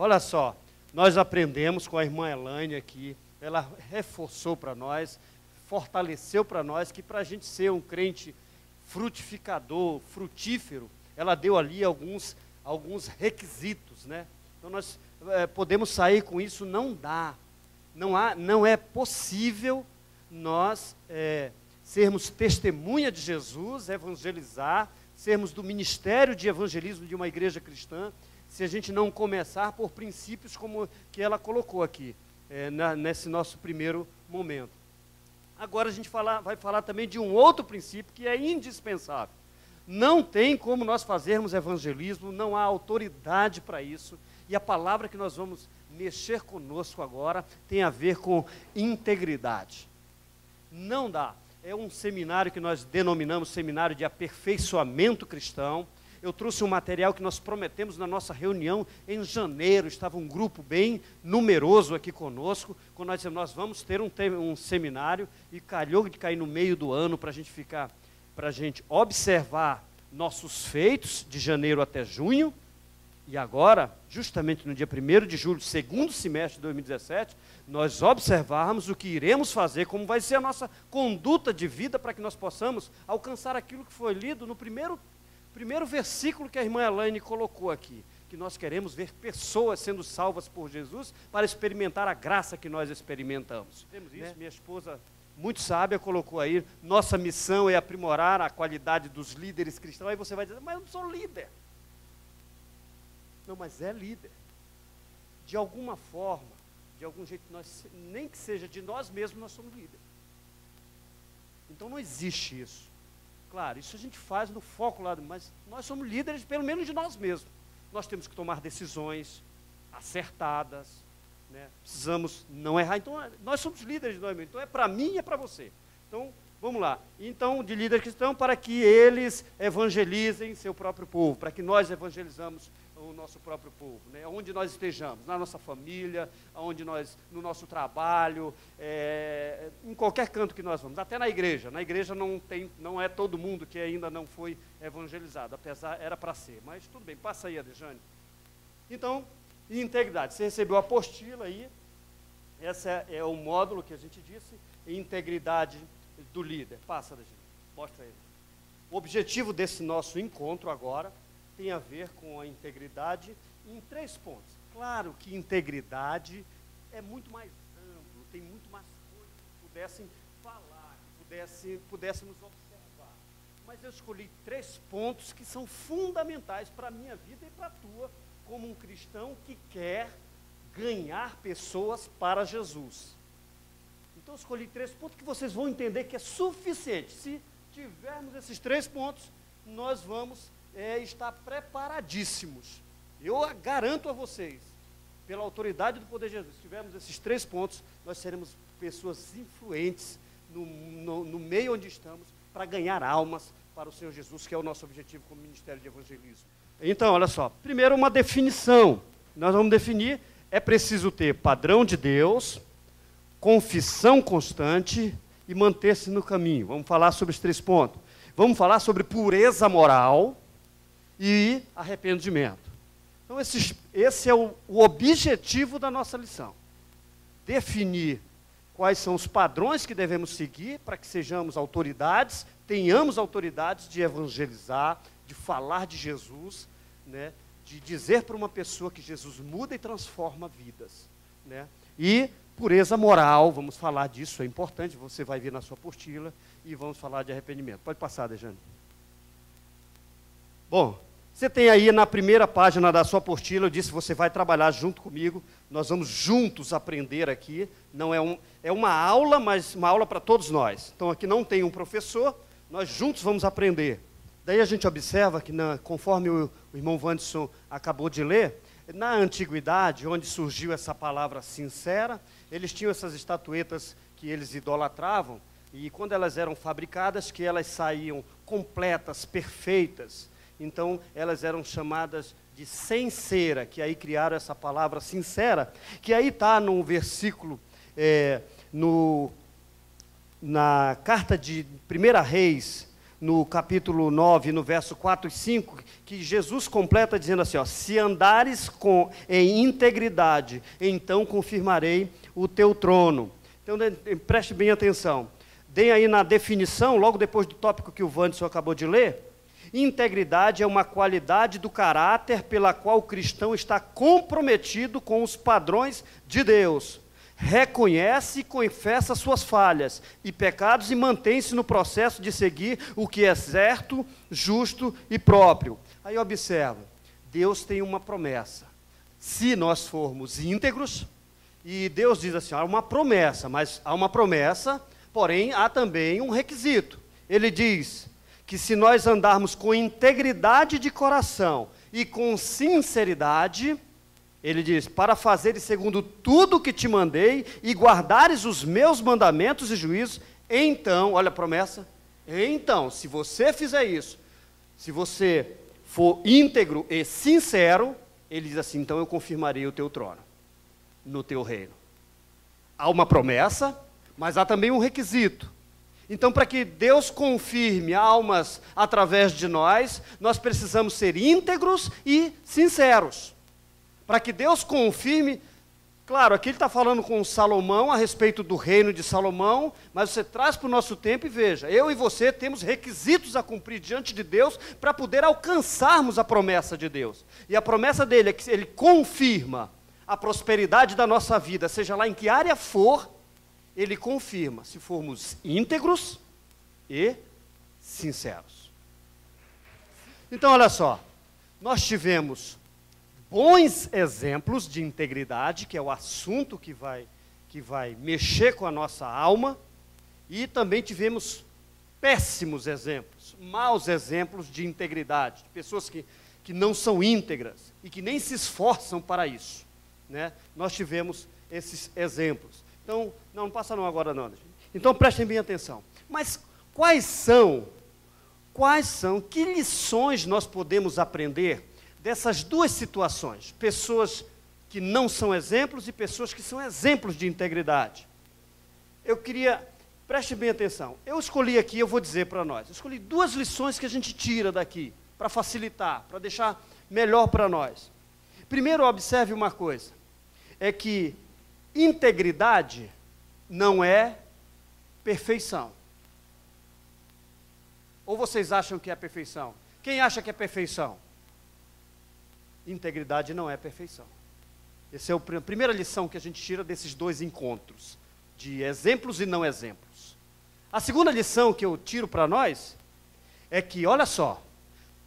olha só, nós aprendemos com a irmã Elaine aqui, ela reforçou para nós, fortaleceu para nós que para a gente ser um crente frutificador, frutífero, ela deu ali alguns requisitos, né? Então nós podemos sair com isso, não é possível nós sermos testemunha de Jesus, evangelizar, sermos do ministério de evangelismo de uma igreja cristã, se a gente não começar por princípios como que ela colocou aqui, nesse nosso primeiro momento. Agora a gente vai falar também de um outro princípio que é indispensável. Não tem como nós fazermos evangelismo, não há autoridade para isso, e a palavra que nós vamos mexer conosco agora tem a ver com integridade. Não dá. É um seminário que nós denominamos seminário de aperfeiçoamento cristão. Eu trouxe um material que nós prometemos na nossa reunião em janeiro, estava um grupo bem numeroso aqui conosco, quando nós dissemos, nós vamos ter um seminário, e calhou de cair no meio do ano para a gente observar nossos feitos de janeiro até junho, e agora, justamente no dia 1º de julho, segundo semestre de 2017, nós observarmos o que iremos fazer, como vai ser a nossa conduta de vida para que nós possamos alcançar aquilo que foi lido no primeiro versículo que a irmã Elaine colocou aqui, que nós queremos ver pessoas sendo salvas por Jesus para experimentar a graça que nós experimentamos. Temos isso, né? Minha esposa, muito sábia, colocou aí, nossa missão é aprimorar a qualidade dos líderes cristãos. Aí você vai dizer, mas eu não sou líder. Não, mas é líder. De alguma forma, de algum jeito, nem que seja de nós mesmos, nós somos líderes. Então não existe isso. Claro, isso a gente faz no foco lá, mas nós somos líderes pelo menos de nós mesmos. Nós temos que tomar decisões acertadas, né? Precisamos não errar. Então, nós somos líderes de nós mesmos. Então, é para mim e é para você. Então, vamos lá. Então, de líderes cristãos, para que eles evangelizem seu próprio povo, para que nós evangelizamos o nosso próprio povo, né? Onde nós estejamos, na nossa família, no nosso trabalho, em qualquer canto que nós vamos, até na igreja. Na igreja não é todo mundo que ainda não foi evangelizado, apesar, era para ser, mas tudo bem, passa aí, Adejane. Então, integridade, você recebeu a apostila aí, esse é o módulo que a gente disse, integridade do líder. Passa, Adejane, mostra aí. O objetivo desse nosso encontro agora tem a ver com a integridade em 3 pontos. Claro que integridade é muito mais amplo, tem muito mais coisas que pudessem falar, que pudéssemos observar. Mas eu escolhi 3 pontos que são fundamentais para a minha vida e para a tua, como um cristão que quer ganhar pessoas para Jesus. Então eu escolhi 3 pontos que vocês vão entender que é suficiente. Se tivermos esses 3 pontos, nós vamos estar preparadíssimos. Eu garanto a vocês, pela autoridade do poder de Jesus, se tivermos esses 3 pontos, nós seremos pessoas influentes no meio onde estamos, para ganhar almas para o Senhor Jesus, que é o nosso objetivo como Ministério de Evangelismo. Então, olha só, primeiro uma definição. Nós vamos definir, é preciso ter padrão de Deus, confissão constante e manter-se no caminho. Vamos falar sobre os 3 pontos. Vamos falar sobre pureza moral e arrependimento. Então, esse é o objetivo da nossa lição. Definir quais são os padrões que devemos seguir para que sejamos autoridades, tenhamos autoridades de evangelizar, de falar de Jesus, né? De dizer para uma pessoa que Jesus muda e transforma vidas, né? E pureza moral, vamos falar disso, é importante, você vai ver na sua apostila, e vamos falar de arrependimento. Pode passar, Dejane. Bom, você tem aí na primeira página da sua apostila, eu disse, você vai trabalhar junto comigo, nós vamos juntos aprender aqui, não é uma aula, mas uma aula para todos nós. Então aqui não tem um professor, nós juntos vamos aprender. Daí a gente observa que, conforme o irmão Wanderson acabou de ler, na antiguidade, onde surgiu essa palavra sincera, eles tinham essas estatuetas que eles idolatravam, e quando elas eram fabricadas, que elas saíam completas, perfeitas, então elas eram chamadas de sem cera, que aí criaram essa palavra sincera, que aí está no versículo, na carta de 1 Reis, no capítulo 9, no verso 4 e 5, que Jesus completa dizendo assim, ó, se andares em integridade, então confirmarei o teu trono. Então, preste bem atenção. Deem aí na definição, logo depois do tópico que o Wanderson acabou de ler, integridade é uma qualidade do caráter pela qual o cristão está comprometido com os padrões de Deus. Reconhece e confessa suas falhas e pecados e mantém-se no processo de seguir o que é certo, justo e próprio. Aí observa, Deus tem uma promessa. Se nós formos íntegros, e Deus diz assim, há uma promessa, mas há uma promessa, porém há também um requisito. Ele diz que se nós andarmos com integridade de coração e com sinceridade, ele diz, para fazeres segundo tudo que te mandei e guardares os meus mandamentos e juízos, então, olha a promessa, então, se você fizer isso, se você for íntegro e sincero, ele diz assim, então eu confirmarei o teu trono no teu reino. Há uma promessa, mas há também um requisito. Então, para que Deus confirme almas através de nós, nós precisamos ser íntegros e sinceros. Para que Deus confirme, claro, aqui ele está falando com Salomão a respeito do reino de Salomão, mas você traz para o nosso tempo e veja, eu e você temos requisitos a cumprir diante de Deus para poder alcançarmos a promessa de Deus. E a promessa dele é que ele confirma a prosperidade da nossa vida, seja lá em que área for, ele confirma, se formos íntegros e sinceros. Então, olha só, nós tivemos bons exemplos de integridade, que é o assunto que vai mexer com a nossa alma, e também tivemos péssimos exemplos, maus exemplos de integridade, de pessoas que não são íntegras e que nem se esforçam para isso, né? Nós tivemos esses exemplos. Então, não passa não agora não. Então, prestem bem atenção. Mas quais são, que lições nós podemos aprender dessas duas situações? Pessoas que não são exemplos e pessoas que são exemplos de integridade. Preste bem atenção. Eu escolhi aqui, eu vou dizer para nós, eu escolhi duas lições que a gente tira daqui, para facilitar, para deixar melhor para nós. Primeiro, observe uma coisa, é que integridade não é perfeição. Ou vocês acham que é perfeição? Quem acha que é perfeição? Integridade não é perfeição. Essa é a primeira lição que a gente tira desses dois encontros, de exemplos e não exemplos. A segunda lição que eu tiro para nós é que, olha só,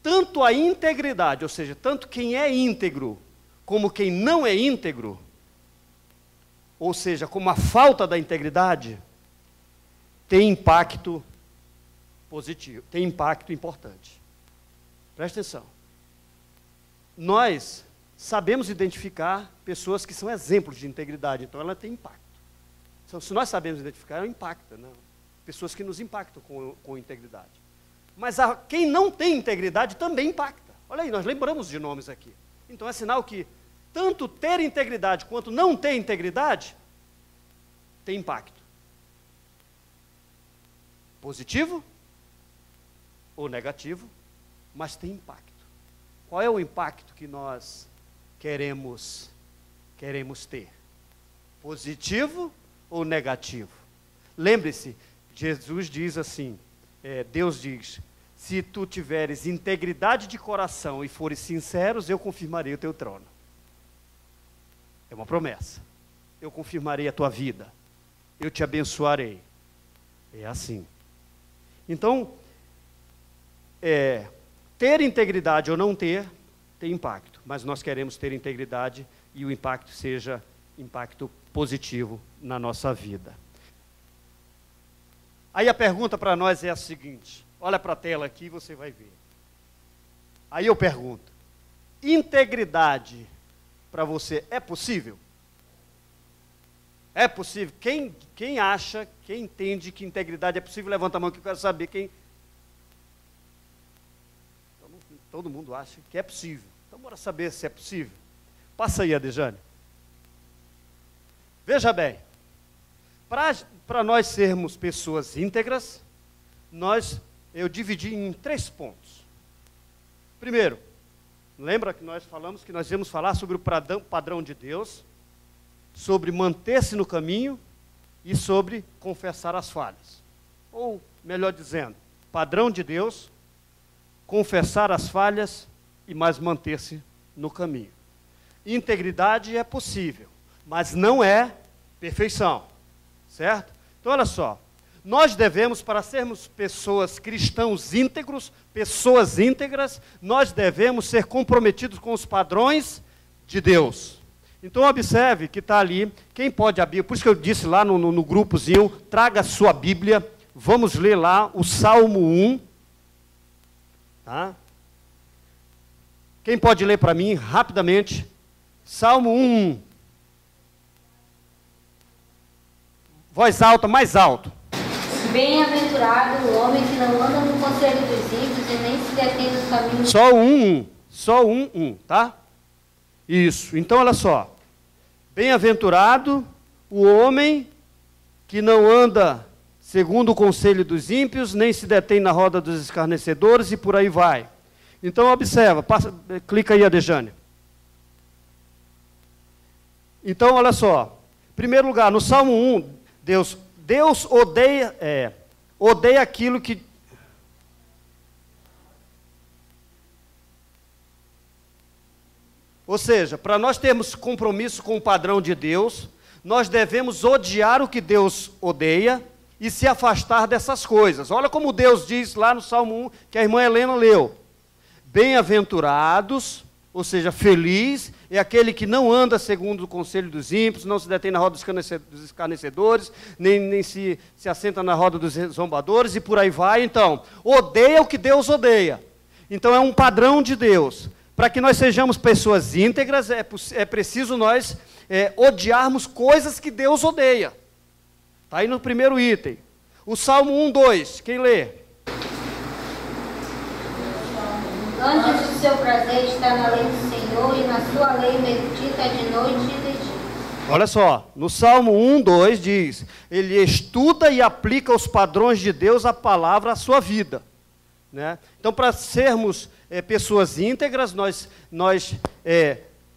tanto a integridade, ou seja, tanto quem é íntegro como quem não é íntegro, ou seja, como a falta da integridade, tem impacto positivo, tem impacto importante. Presta atenção. Nós sabemos identificar pessoas que são exemplos de integridade, então ela tem impacto. Então, se nós sabemos identificar, ela impacta, né? Pessoas que nos impactam com integridade. Mas quem não tem integridade também impacta. Olha aí, nós lembramos de nomes aqui. Então é sinal que tanto ter integridade quanto não ter integridade tem impacto. Positivo ou negativo, mas tem impacto. Qual é o impacto que nós queremos ter? Positivo ou negativo? Lembre-se, Jesus diz assim, Deus diz, se tu tiveres integridade de coração e fores sinceros, eu confirmarei o teu trono. É uma promessa. Eu confirmarei a tua vida. Eu te abençoarei. É assim. Então, ter integridade ou não ter, tem impacto. Mas nós queremos ter integridade e o impacto seja impacto positivo na nossa vida. Aí a pergunta para nós é a seguinte, olha para a tela aqui e você vai ver. Aí eu pergunto, integridade para você é possível? É possível? Quem acha, quem entende que integridade é possível, levanta a mão que eu quero saber quem. Todo mundo acha que é possível. Então bora saber se é possível. Passa aí, Adejane. Veja bem, para nós sermos pessoas íntegras, nós eu dividi em 3 pontos. Primeiro, lembra que nós falamos que nós íamos falar sobre o padrão de Deus, sobre manter-se no caminho e sobre confessar as falhas. Ou, melhor dizendo, padrão de Deus, confessar as falhas e mais manter-se no caminho. Integridade é possível, mas não é perfeição, certo? Então, olha só, nós devemos, para sermos pessoas cristãos íntegros, pessoas íntegras, nós devemos ser comprometidos com os padrões de Deus. Então, observe que está ali, quem pode abrir, por isso que eu disse lá no grupozinho, traga a sua Bíblia, vamos ler lá o Salmo 1, tá? Quem pode ler para mim, rapidamente, Salmo 1, voz alta, mais alto. Bem-aventurado o homem que não anda no conselho dos ímpios e nem se detém nos caminhos... Só um, tá? Isso, então olha só. Bem-aventurado o homem que não anda segundo o conselho dos ímpios, nem se detém na roda dos escarnecedores e por aí vai. Então observa, clica aí, Adejane. Então olha só, em primeiro lugar, no Salmo 1, Deus odeia aquilo que... Ou seja, para nós termos compromisso com o padrão de Deus, nós devemos odiar o que Deus odeia e se afastar dessas coisas. Olha como Deus diz lá no Salmo 1, que a irmã Helena leu. Bem-aventurados, ou seja, feliz, é aquele que não anda segundo o conselho dos ímpios, não se detém na roda dos escarnecedores, nem se assenta na roda dos zombadores, e por aí vai. Então, odeia o que Deus odeia. Então, é um padrão de Deus. Para que nós sejamos pessoas íntegras, é preciso nós odiarmos coisas que Deus odeia. Está aí no primeiro item. O Salmo 1, 2, quem lê? Antes do seu prazer está na lei do Senhor, e na sua lei medita de noite e de dia. Olha só, no Salmo 1, 2 diz, ele estuda e aplica os padrões de Deus, a palavra, à sua vida. Né? Então, para sermos pessoas íntegras, nós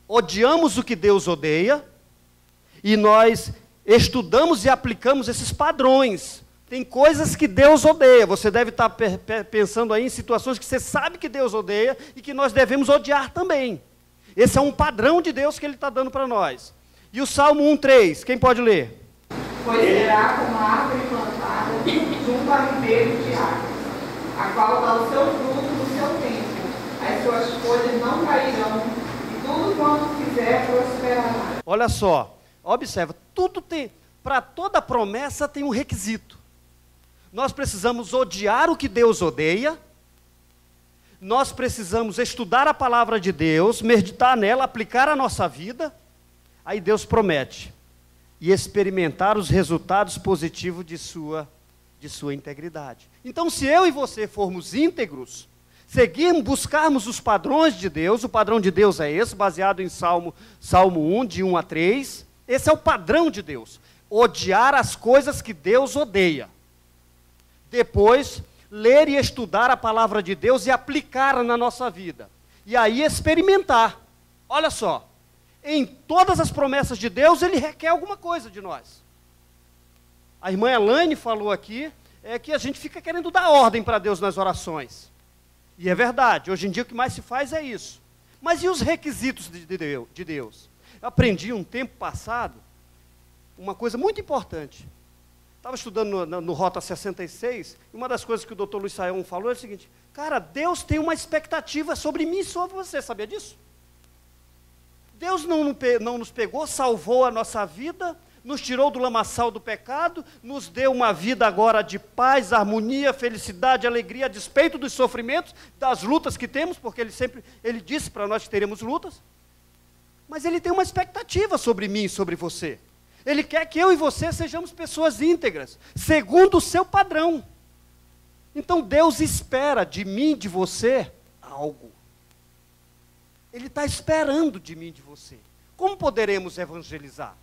odiamos o que Deus odeia, e nós estudamos e aplicamos esses padrões. Tem coisas que Deus odeia. Você deve estar pensando aí em situações que você sabe que Deus odeia e que nós devemos odiar também. Esse é um padrão de Deus que Ele está dando para nós. E o Salmo 1:3, quem pode ler? Pois será como a árvore plantada junto a ribeiro de águas, a qual dá o seu fruto no seu tempo, as suas folhas não cairão, e tudo quanto fizer prosperará. Olha só, observa, para toda promessa tem um requisito. Nós precisamos odiar o que Deus odeia, nós precisamos estudar a palavra de Deus, meditar nela, aplicar a nossa vida, aí Deus promete, e experimentar os resultados positivos de sua integridade. Então, se eu e você formos íntegros, buscarmos os padrões de Deus, o padrão de Deus é esse, baseado em Salmo 1, de 1 a 3, esse é o padrão de Deus, odiar as coisas que Deus odeia. Depois, ler e estudar a palavra de Deus e aplicá-la na nossa vida. E aí experimentar. Olha só, em todas as promessas de Deus, Ele requer alguma coisa de nós. A irmã Elaine falou aqui, que a gente fica querendo dar ordem para Deus nas orações. E é verdade, hoje em dia o que mais se faz é isso. Mas e os requisitos de Deus? Eu aprendi um tempo passado, uma coisa muito importante. Estava estudando no Rota 66, e uma das coisas que o Dr. Luiz Saião falou é o seguinte, cara, Deus tem uma expectativa sobre mim e sobre você, sabia disso? Deus não nos pegou, salvou a nossa vida, nos tirou do lamaçal do pecado, nos deu uma vida agora de paz, harmonia, felicidade, alegria, a despeito dos sofrimentos, das lutas que temos, porque Ele disse para nós que teremos lutas, mas Ele tem uma expectativa sobre mim e sobre você. Ele quer que eu e você sejamos pessoas íntegras, segundo o seu padrão. Então Deus espera de mim e de você algo. Ele está esperando de mim e de você. Como poderemos evangelizar?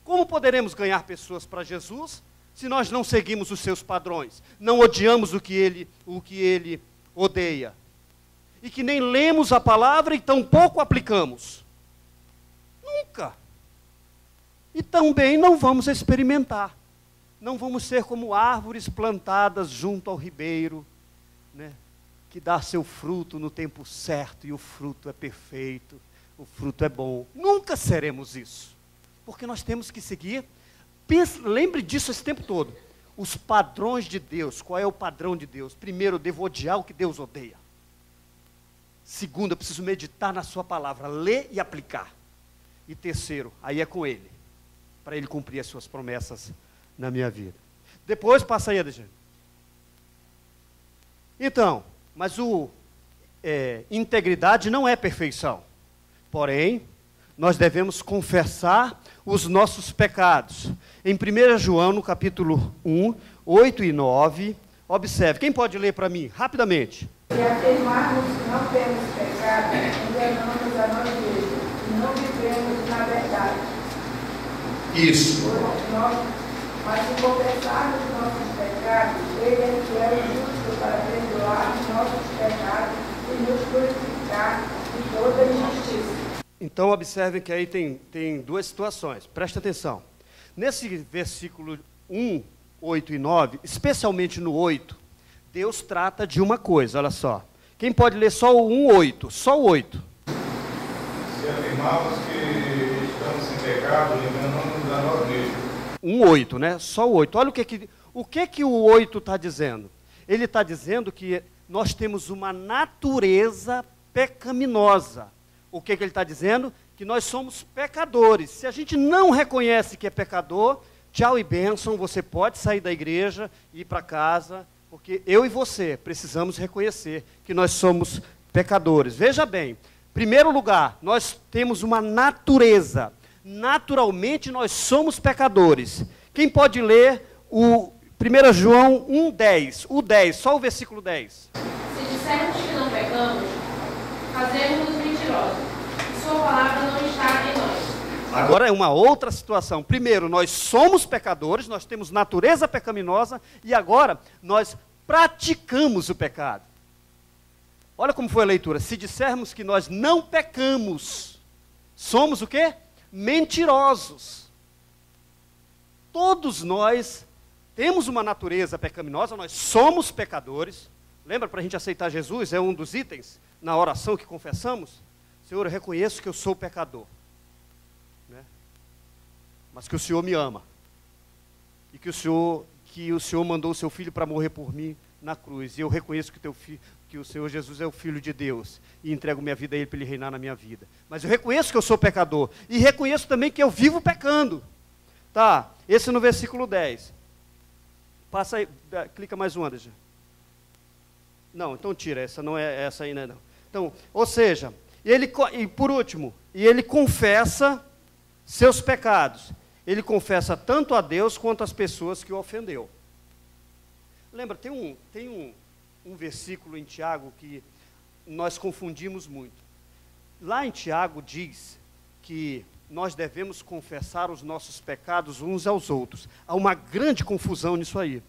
Como poderemos ganhar pessoas para Jesus? Se nós não seguimos os seus padrões, não odiamos o que ele odeia, e que nem lemos a palavra e tampouco aplicamos? Nunca. E também não vamos experimentar. Não vamos ser como árvores plantadas junto ao ribeiro, né, que dá seu fruto no tempo certo, e o fruto é perfeito, o fruto é bom. Nunca seremos isso, porque nós temos que seguir. Lembre disso esse tempo todo. Os padrões de Deus. Qual é o padrão de Deus? Primeiro, eu devo odiar o que Deus odeia. Segundo, eu preciso meditar na sua palavra, ler e aplicar. E terceiro, aí é com Ele, para Ele cumprir as suas promessas na minha vida. Depois, passa aí, Adriano. Então, mas integridade não é perfeição. Porém, nós devemos confessar os nossos pecados. Em 1 João, no capítulo 1, 8 e 9, observe. Quem pode ler para mim, rapidamente? Se afirmarmos que não temos pecado, enganamos a nós mesmos e não vivemos na verdade. Isso. Mas se confessarmos nossos pecados, Ele é fiel e justo para perdoar nossos pecados e nos purificar de toda injustiça. Então, observe que aí tem duas situações. Presta atenção. Nesse versículo 1, 8 e 9, especialmente no 8, Deus trata de uma coisa, olha só. Quem pode ler só o 1, 8? Só o 8. Se afirmarmos que estamos sem pecado, enganamos a nós mesmos. 1, 8, né? Só o 8. Olha o que o 8 está dizendo. Ele está dizendo que nós temos uma natureza pecaminosa. O que ele está dizendo? Que nós somos pecadores. Se a gente não reconhece que é pecador, tchau e bênção, você pode sair da igreja e ir para casa, porque eu e você precisamos reconhecer que nós somos pecadores. Veja bem, em primeiro lugar, nós temos uma natureza. Naturalmente nós somos pecadores. Quem pode ler o 1 João 1,10? O 10, só o versículo 10. Se dissermos que não pecamos, fazemos-nos mentirosos, e sua palavra não está em nós. Agora é uma outra situação. Primeiro, nós somos pecadores, nós temos natureza pecaminosa, e agora nós praticamos o pecado. Olha como foi a leitura. Se dissermos que nós não pecamos, somos o quê? Mentirosos. Todos nós temos uma natureza pecaminosa, nós somos pecadores. Lembra, para a gente aceitar Jesus, é um dos itens na oração que confessamos? Senhor, eu reconheço que eu sou pecador, né? Mas que o Senhor me ama, e que o Senhor mandou o seu Filho para morrer por mim na cruz, e eu reconheço que o Senhor Jesus é o Filho de Deus, e entrego minha vida a Ele para Ele reinar na minha vida. Mas eu reconheço que eu sou pecador, e reconheço também que eu vivo pecando. Tá, esse no versículo 10. Passa aí, clica mais um, Anderson. Não, então tira, essa não é essa aí, não. Então, ou seja, e por último, ele confessa seus pecados. Ele confessa tanto a Deus quanto as pessoas que o ofendeu. Lembra, tem um versículo em Tiago que nós confundimos muito. Lá em Tiago diz que nós devemos confessar os nossos pecados uns aos outros. Há uma grande confusão nisso aí.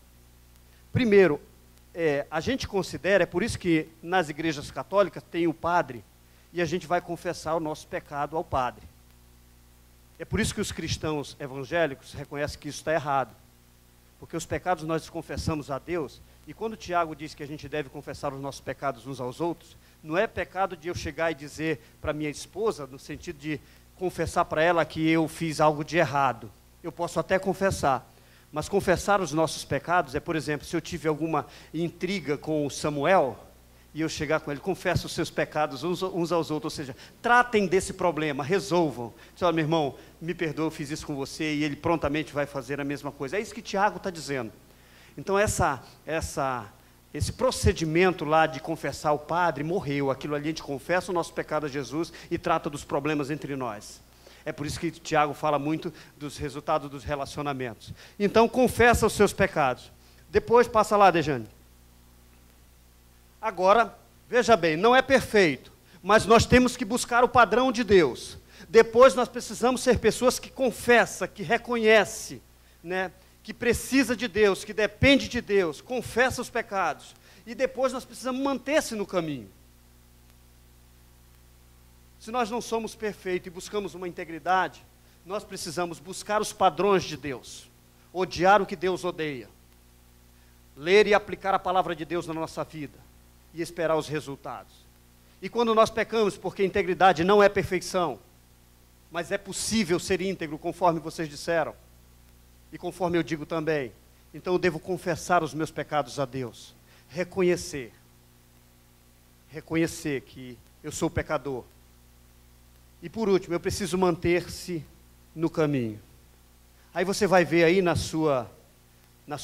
Primeiro, a gente considera, é por isso que nas igrejas católicas tem o padre, e a gente vai confessar o nosso pecado ao padre. É por isso que os cristãos evangélicos reconhecem que isso está errado. Porque os pecados nós confessamos a Deus, e quando o Tiago diz que a gente deve confessar os nossos pecados uns aos outros, não é pecado de eu chegar e dizer para minha esposa, no sentido de confessar para ela que eu fiz algo de errado. Eu posso até confessar, mas confessar os nossos pecados é, por exemplo, se eu tive alguma intriga com o Samuel, e eu chegar com ele, confessa os seus pecados uns aos outros, ou seja, tratem desse problema, resolvam. Diz, olha, meu irmão, me perdoa, eu fiz isso com você, e ele prontamente vai fazer a mesma coisa. É isso que Tiago está dizendo. Então, esse procedimento lá de confessar o padre morreu. Aquilo ali a gente confessa o nosso pecado a Jesus e trata dos problemas entre nós. É por isso que Tiago fala muito dos resultados dos relacionamentos. Então, confessa os seus pecados. Depois, passa lá, Dejane. Agora, veja bem, não é perfeito, mas nós temos que buscar o padrão de Deus. Depois nós precisamos ser pessoas que confessam, que reconhecem, né, que precisa de Deus, que depende de Deus, confessa os pecados, e depois nós precisamos manter-se no caminho. Se nós não somos perfeitos e buscamos uma integridade, nós precisamos buscar os padrões de Deus, odiar o que Deus odeia, ler e aplicar a palavra de Deus na nossa vida, e esperar os resultados. E quando nós pecamos, porque integridade não é perfeição, mas é possível ser íntegro, conforme vocês disseram, e conforme eu digo também, então eu devo confessar os meus pecados a Deus, reconhecer que eu sou pecador. E por último, eu preciso manter-se no caminho. Aí você vai ver aí na sua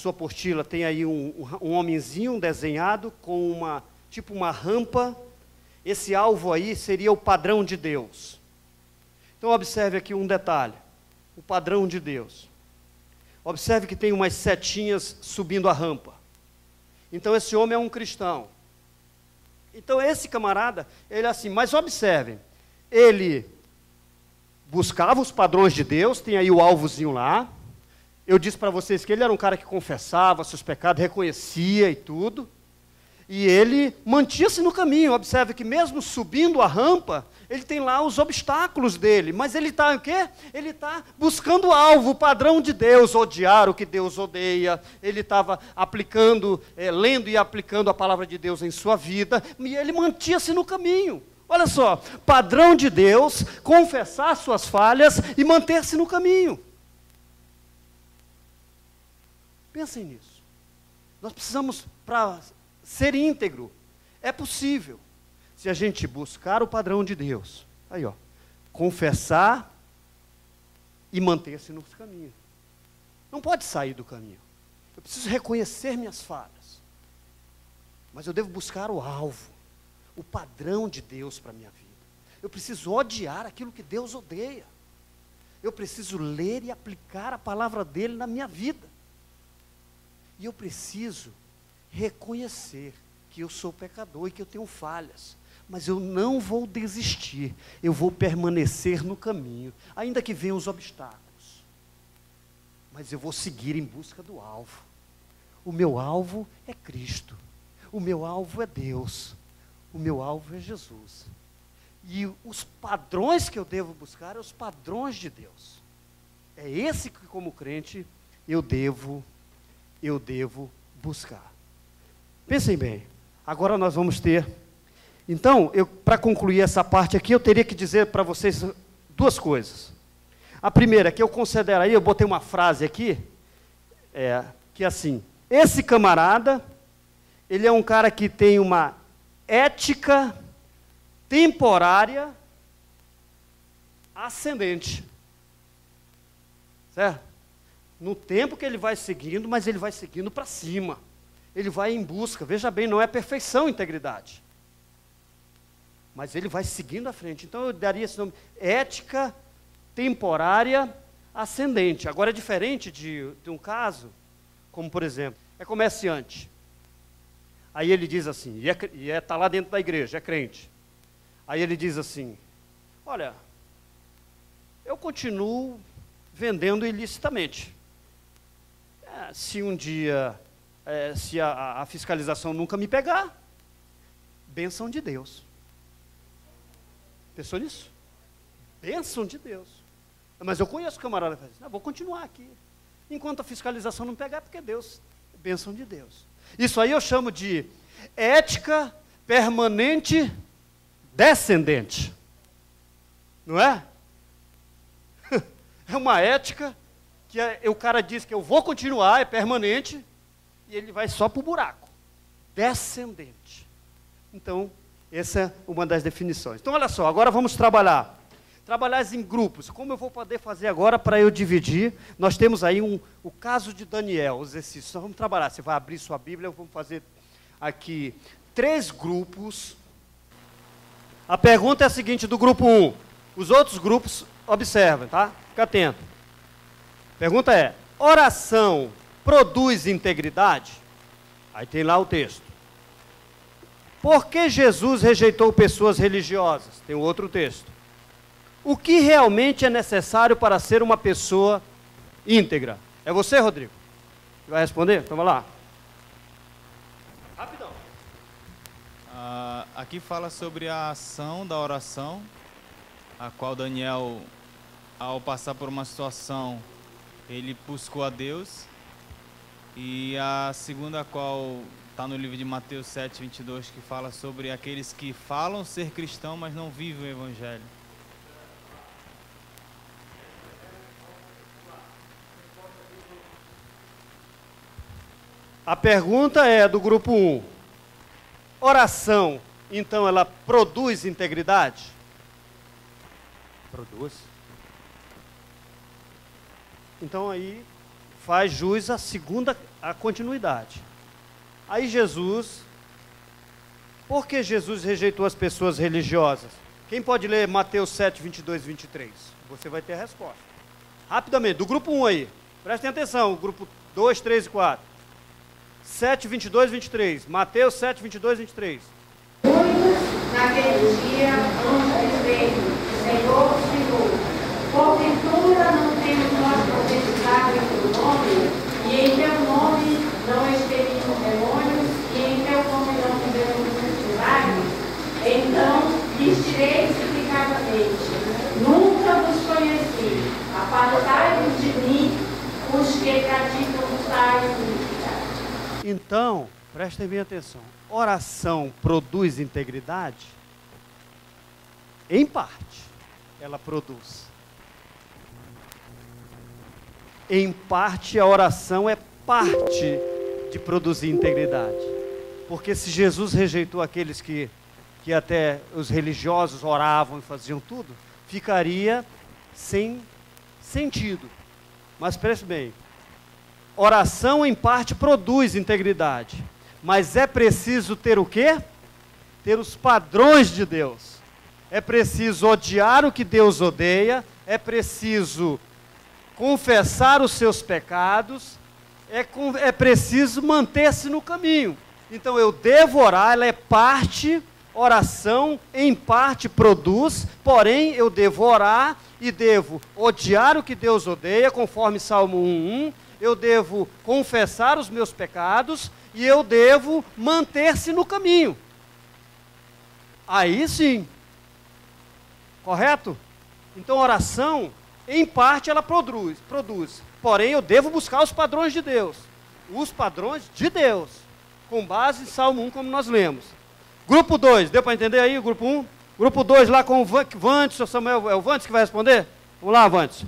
apostila, tem aí um homenzinho desenhado com uma rampa. Esse alvo aí seria o padrão de Deus. Então observe aqui um detalhe, o padrão de Deus. Observe que tem umas setinhas subindo a rampa. Então esse homem é um cristão. Então esse camarada, ele é assim, mas observem, ele buscava os padrões de Deus, tem aí o alvozinho lá. Eu disse para vocês que ele era um cara que confessava seus pecados, reconhecia e tudo. E ele mantinha-se no caminho. Observe que mesmo subindo a rampa, ele tem lá os obstáculos dele. Mas ele está o quê? Ele está buscando o alvo, o padrão de Deus, odiar o que Deus odeia. Ele estava aplicando, lendo e aplicando a palavra de Deus em sua vida. E ele mantinha-se no caminho. Olha só, padrão de Deus, confessar suas falhas e manter-se no caminho. Pensem nisso. Nós precisamos, para ser íntegro, é possível, se a gente buscar o padrão de Deus. Aí, ó, confessar e manter-se no caminho. Não pode sair do caminho. Eu preciso reconhecer minhas falhas. Mas eu devo buscar o alvo, o padrão de Deus para a minha vida. Eu preciso odiar aquilo que Deus odeia. Eu preciso ler e aplicar a palavra dele na minha vida. E eu preciso reconhecer que eu sou pecador e que eu tenho falhas. Mas eu não vou desistir. Eu vou permanecer no caminho, ainda que venham os obstáculos. Mas eu vou seguir em busca do alvo. O meu alvo é Cristo. O meu alvo é Deus. O meu alvo é Jesus. E os padrões que eu devo buscar são os padrões de Deus. É esse que, como crente, eu devo buscar. Pensem bem, agora nós vamos ter... Então, para concluir essa parte aqui, eu teria que dizer para vocês duas coisas. A primeira, que eu considero aí, eu botei uma frase aqui, que é assim, esse camarada, ele é um cara que tem uma ética temporária ascendente. Certo? No tempo que ele vai seguindo, mas ele vai seguindo para cima. Ele vai em busca, veja bem, não é perfeição, integridade. Mas ele vai seguindo à frente. Então eu daria esse nome, ética temporária ascendente. Agora é diferente de um caso, como por exemplo, é comerciante. Aí ele diz assim, está lá dentro da igreja, é crente. Aí ele diz assim, olha, eu continuo vendendo ilicitamente. Se um dia, se a fiscalização nunca me pegar, bênção de Deus. Pensou nisso? Bênção de Deus. Mas eu conheço o camarada que faz isso. Vou continuar aqui. Enquanto a fiscalização não pegar, é porque Deus, bênção de Deus. Isso aí eu chamo de ética permanente descendente. Não é? É uma ética que o cara diz que eu vou continuar, é permanente, e ele vai só para o buraco. Descendente. Então, essa é uma das definições. Então, olha só, agora vamos trabalhar em grupos. Como eu vou poder fazer agora para eu dividir? Nós temos aí o caso de Daniel, os exercícios. Então, vamos trabalhar. Você vai abrir sua Bíblia, vamos fazer aqui 3 grupos. A pergunta é a seguinte do grupo 1. Os outros grupos, observem, tá? Fica atento. Pergunta é, oração produz integridade? Aí tem lá o texto. Por que Jesus rejeitou pessoas religiosas? Tem outro texto. O que realmente é necessário para ser uma pessoa íntegra? É você, Rodrigo? Vai responder? Então vai lá. Rapidão. Aqui fala sobre a ação da oração, a qual Daniel, ao passar por uma situação, ele buscou a Deus. E a segunda, a qual está no livro de Mateus 7, 22, que fala sobre aqueles que falam ser cristão, mas não vivem o Evangelho. A pergunta é do grupo 1. Oração, então, ela produz integridade? Produz. Então aí faz jus a continuidade. Aí Jesus, por que Jesus rejeitou as pessoas religiosas? Quem pode ler Mateus 7, 22 e 23? Você vai ter a resposta. Rapidamente, do grupo 1 aí. Prestem atenção, grupo 2, 3 e 4. 7, 22 e 23. Mateus 7, 22 e 23. Naquele dia, vamos dizer, Senhor, Senhor, porventura não temos nós profetizado em teu nome, e em teu nome não expelimos demônios, e em teu nome não fizemos muitos milagres? Então lhes direi explicadamente: nunca vos conheci, apartai-vos de mim, os que praticam tais iniquidades. Então, prestem bem atenção. Oração produz integridade? Em parte, ela produz. Em parte, a oração é parte de produzir integridade. Porque se Jesus rejeitou aqueles que até os religiosos oravam e faziam tudo, ficaria sem sentido. Mas preste bem. Oração, em parte, produz integridade. Mas é preciso ter o quê? Ter os padrões de Deus. É preciso odiar o que Deus odeia. É preciso confessar os seus pecados. É preciso manter-se no caminho. Então eu devo orar, ela é parte, oração, em parte produz. Porém, eu devo orar e devo odiar o que Deus odeia, conforme Salmo 1:1. Eu devo confessar os meus pecados e eu devo manter-se no caminho. Aí sim. Correto? Então, oração, em parte, ela produz. Porém, eu devo buscar os padrões de Deus. Os padrões de Deus. Com base em Salmo 1, como nós lemos. Grupo 2, deu para entender aí o grupo 1? Grupo 2 lá com o Vantes, o Samuel, é o Vantes que vai responder? Vamos lá, Vantes.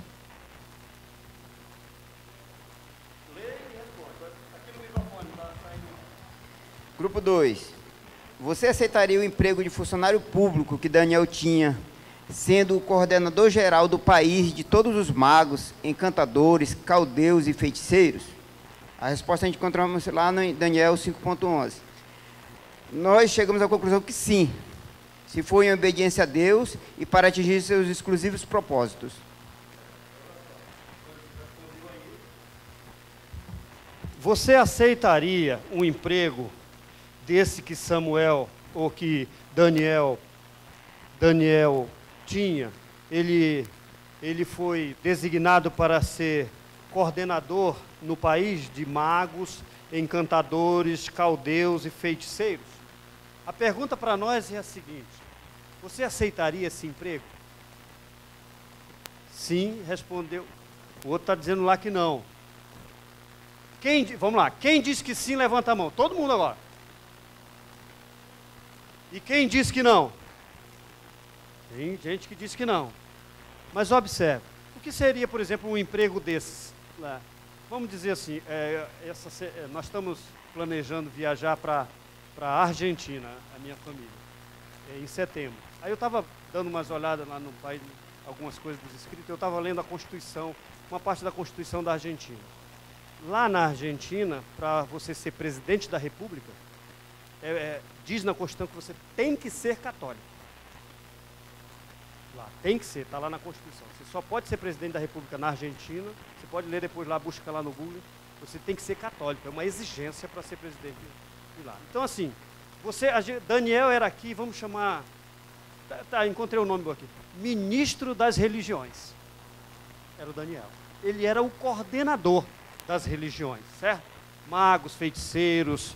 Grupo 2. Você aceitaria o emprego de funcionário público que Daniel tinha, sendo o coordenador geral do país de todos os magos, encantadores, caldeus e feiticeiros? A resposta a gente encontramos lá no Daniel 5.11. Nós chegamos à conclusão que sim, se for em obediência a Deus e para atingir seus exclusivos propósitos. Você aceitaria um emprego desse que Samuel, ou que Daniel tinha? Ele foi designado para ser coordenador no país de magos, encantadores, caldeus e feiticeiros. A pergunta para nós é a seguinte: você aceitaria esse emprego? Sim, respondeu. O outro está dizendo lá que não. Vamos lá, quem disse que sim, levanta a mão. Todo mundo agora. E quem disse que não? Tem gente que disse que não. Mas observe, o que seria, por exemplo, um emprego desses? Vamos dizer assim, nós estamos planejando viajar para a Argentina, a minha família, em setembro. Aí eu estava dando umas olhadas lá no país, algumas coisas dos escritos, eu estava lendo a Constituição, uma parte da Constituição da Argentina. Lá na Argentina, para você ser presidente da República, diz na Constituição que você tem que ser católico. Lá, tem que ser, está lá na Constituição. Você só pode ser presidente da República na Argentina, você pode ler depois lá, busca lá no Google, você tem que ser católico, é uma exigência para ser presidente de lá. Então assim, Daniel era aqui, vamos chamar, encontrei o nome aqui, ministro das religiões. Era o Daniel. Ele era o coordenador das religiões, certo? magos, feiticeiros,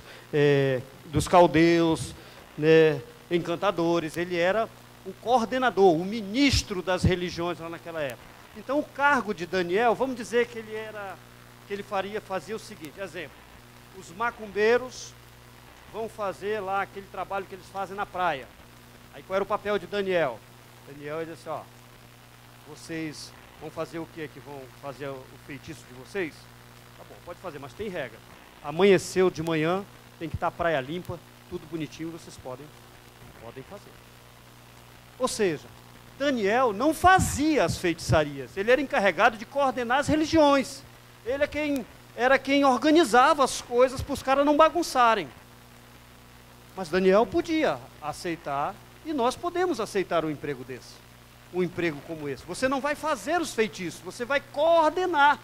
dos caldeus, né, encantadores. Ele era o coordenador, o ministro das religiões lá naquela época. Então, o cargo de Daniel, vamos dizer que ele fazia o seguinte, exemplo, os macumbeiros vão fazer lá aquele trabalho que eles fazem na praia. Aí qual era o papel de Daniel? Daniel ele disse, ó, vocês vão fazer o que? Que vão fazer o feitiço de vocês? Tá bom, pode fazer, mas tem regra. Amanheceu de manhã, tem que estar a praia limpa, tudo bonitinho, vocês podem fazer. Ou seja, Daniel não fazia as feitiçarias, ele era encarregado de coordenar as religiões. Ele era quem organizava as coisas para os caras não bagunçarem. Mas Daniel podia aceitar, e nós podemos aceitar um emprego desse, um emprego como esse. Você não vai fazer os feitiços, você vai coordenar,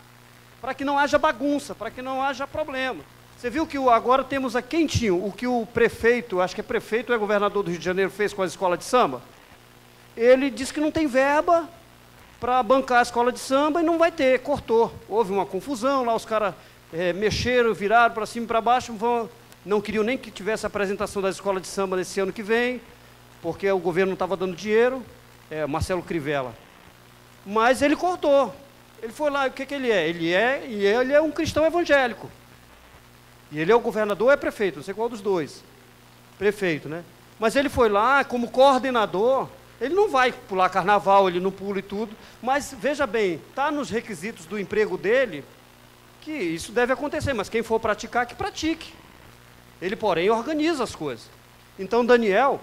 para que não haja bagunça, para que não haja problema. Você viu que agora temos a quentinho, o que o prefeito, acho que é prefeito ou é governador do Rio de Janeiro, fez com a escola de samba? Ele disse que não tem verba para bancar a escola de samba e não vai ter, cortou. Houve uma confusão, lá os caras mexeram, viraram para cima e para baixo, não queriam nem que tivesse a apresentação da escola de samba nesse ano que vem, porque o governo não estava dando dinheiro, Marcelo Crivella. Mas ele cortou. Ele foi lá, o que ele é? Ele é um cristão evangélico. E ele é o governador ou é prefeito, não sei qual dos dois. Prefeito, né? Mas ele foi lá como coordenador, ele não vai pular carnaval, ele não pula e tudo, mas veja bem, está nos requisitos do emprego dele que isso deve acontecer, mas quem for praticar, que pratique. Ele, porém, organiza as coisas. Então, Daniel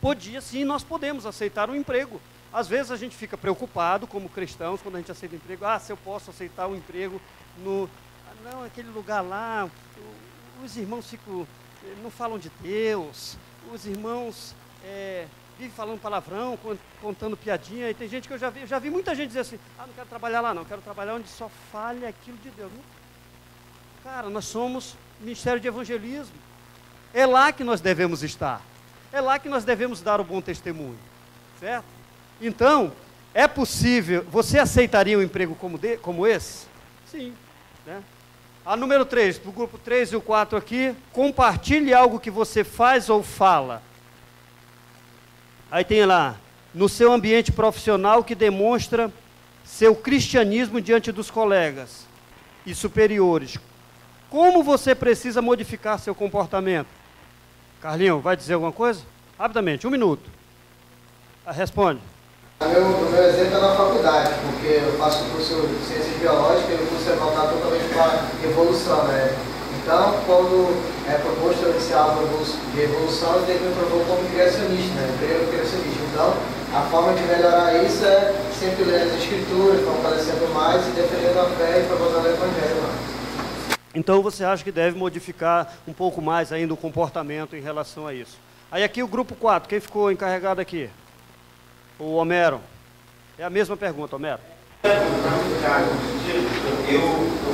podia sim, nós podemos aceitar um emprego. Às vezes a gente fica preocupado, como cristãos, quando a gente aceita um emprego, se eu posso aceitar um emprego no... não, aquele lugar lá, os irmãos não falam de Deus, os irmãos vivem falando palavrão, contando piadinha, e tem gente que eu já vi muita gente dizer assim, não quero trabalhar lá não, quero trabalhar onde só fale aquilo de Deus. Cara, nós somos Ministério de Evangelismo, é lá que nós devemos estar, é lá que nós devemos dar o bom testemunho, certo? Então, é possível, você aceitaria um emprego como esse? Sim, né? A número 3, para o grupo 3 e o 4 aqui, compartilhe algo que você faz ou fala. Aí tem lá, no seu ambiente profissional que demonstra seu cristianismo diante dos colegas e superiores. Como você precisa modificar seu comportamento? Carlinhos, vai dizer alguma coisa? Rapidamente, 1 minuto. Responde. O meu exemplo é na faculdade, porque eu faço curso de ciências biológicas e o curso é voltado totalmente para a evolução, né? Então, quando é proposto esse alvo de evolução, eu tenho que me propor como criacionista, né? Primeiro criacionista. Então, a forma de melhorar isso é sempre ler as escrituras, fortalecendo mais e defendendo a fé e propagando o evangelho mais. Então, você acha que deve modificar um pouco mais ainda o comportamento em relação a isso. Aí aqui o grupo 4, quem ficou encarregado aqui? O Homero. É a mesma pergunta, Homero. Eu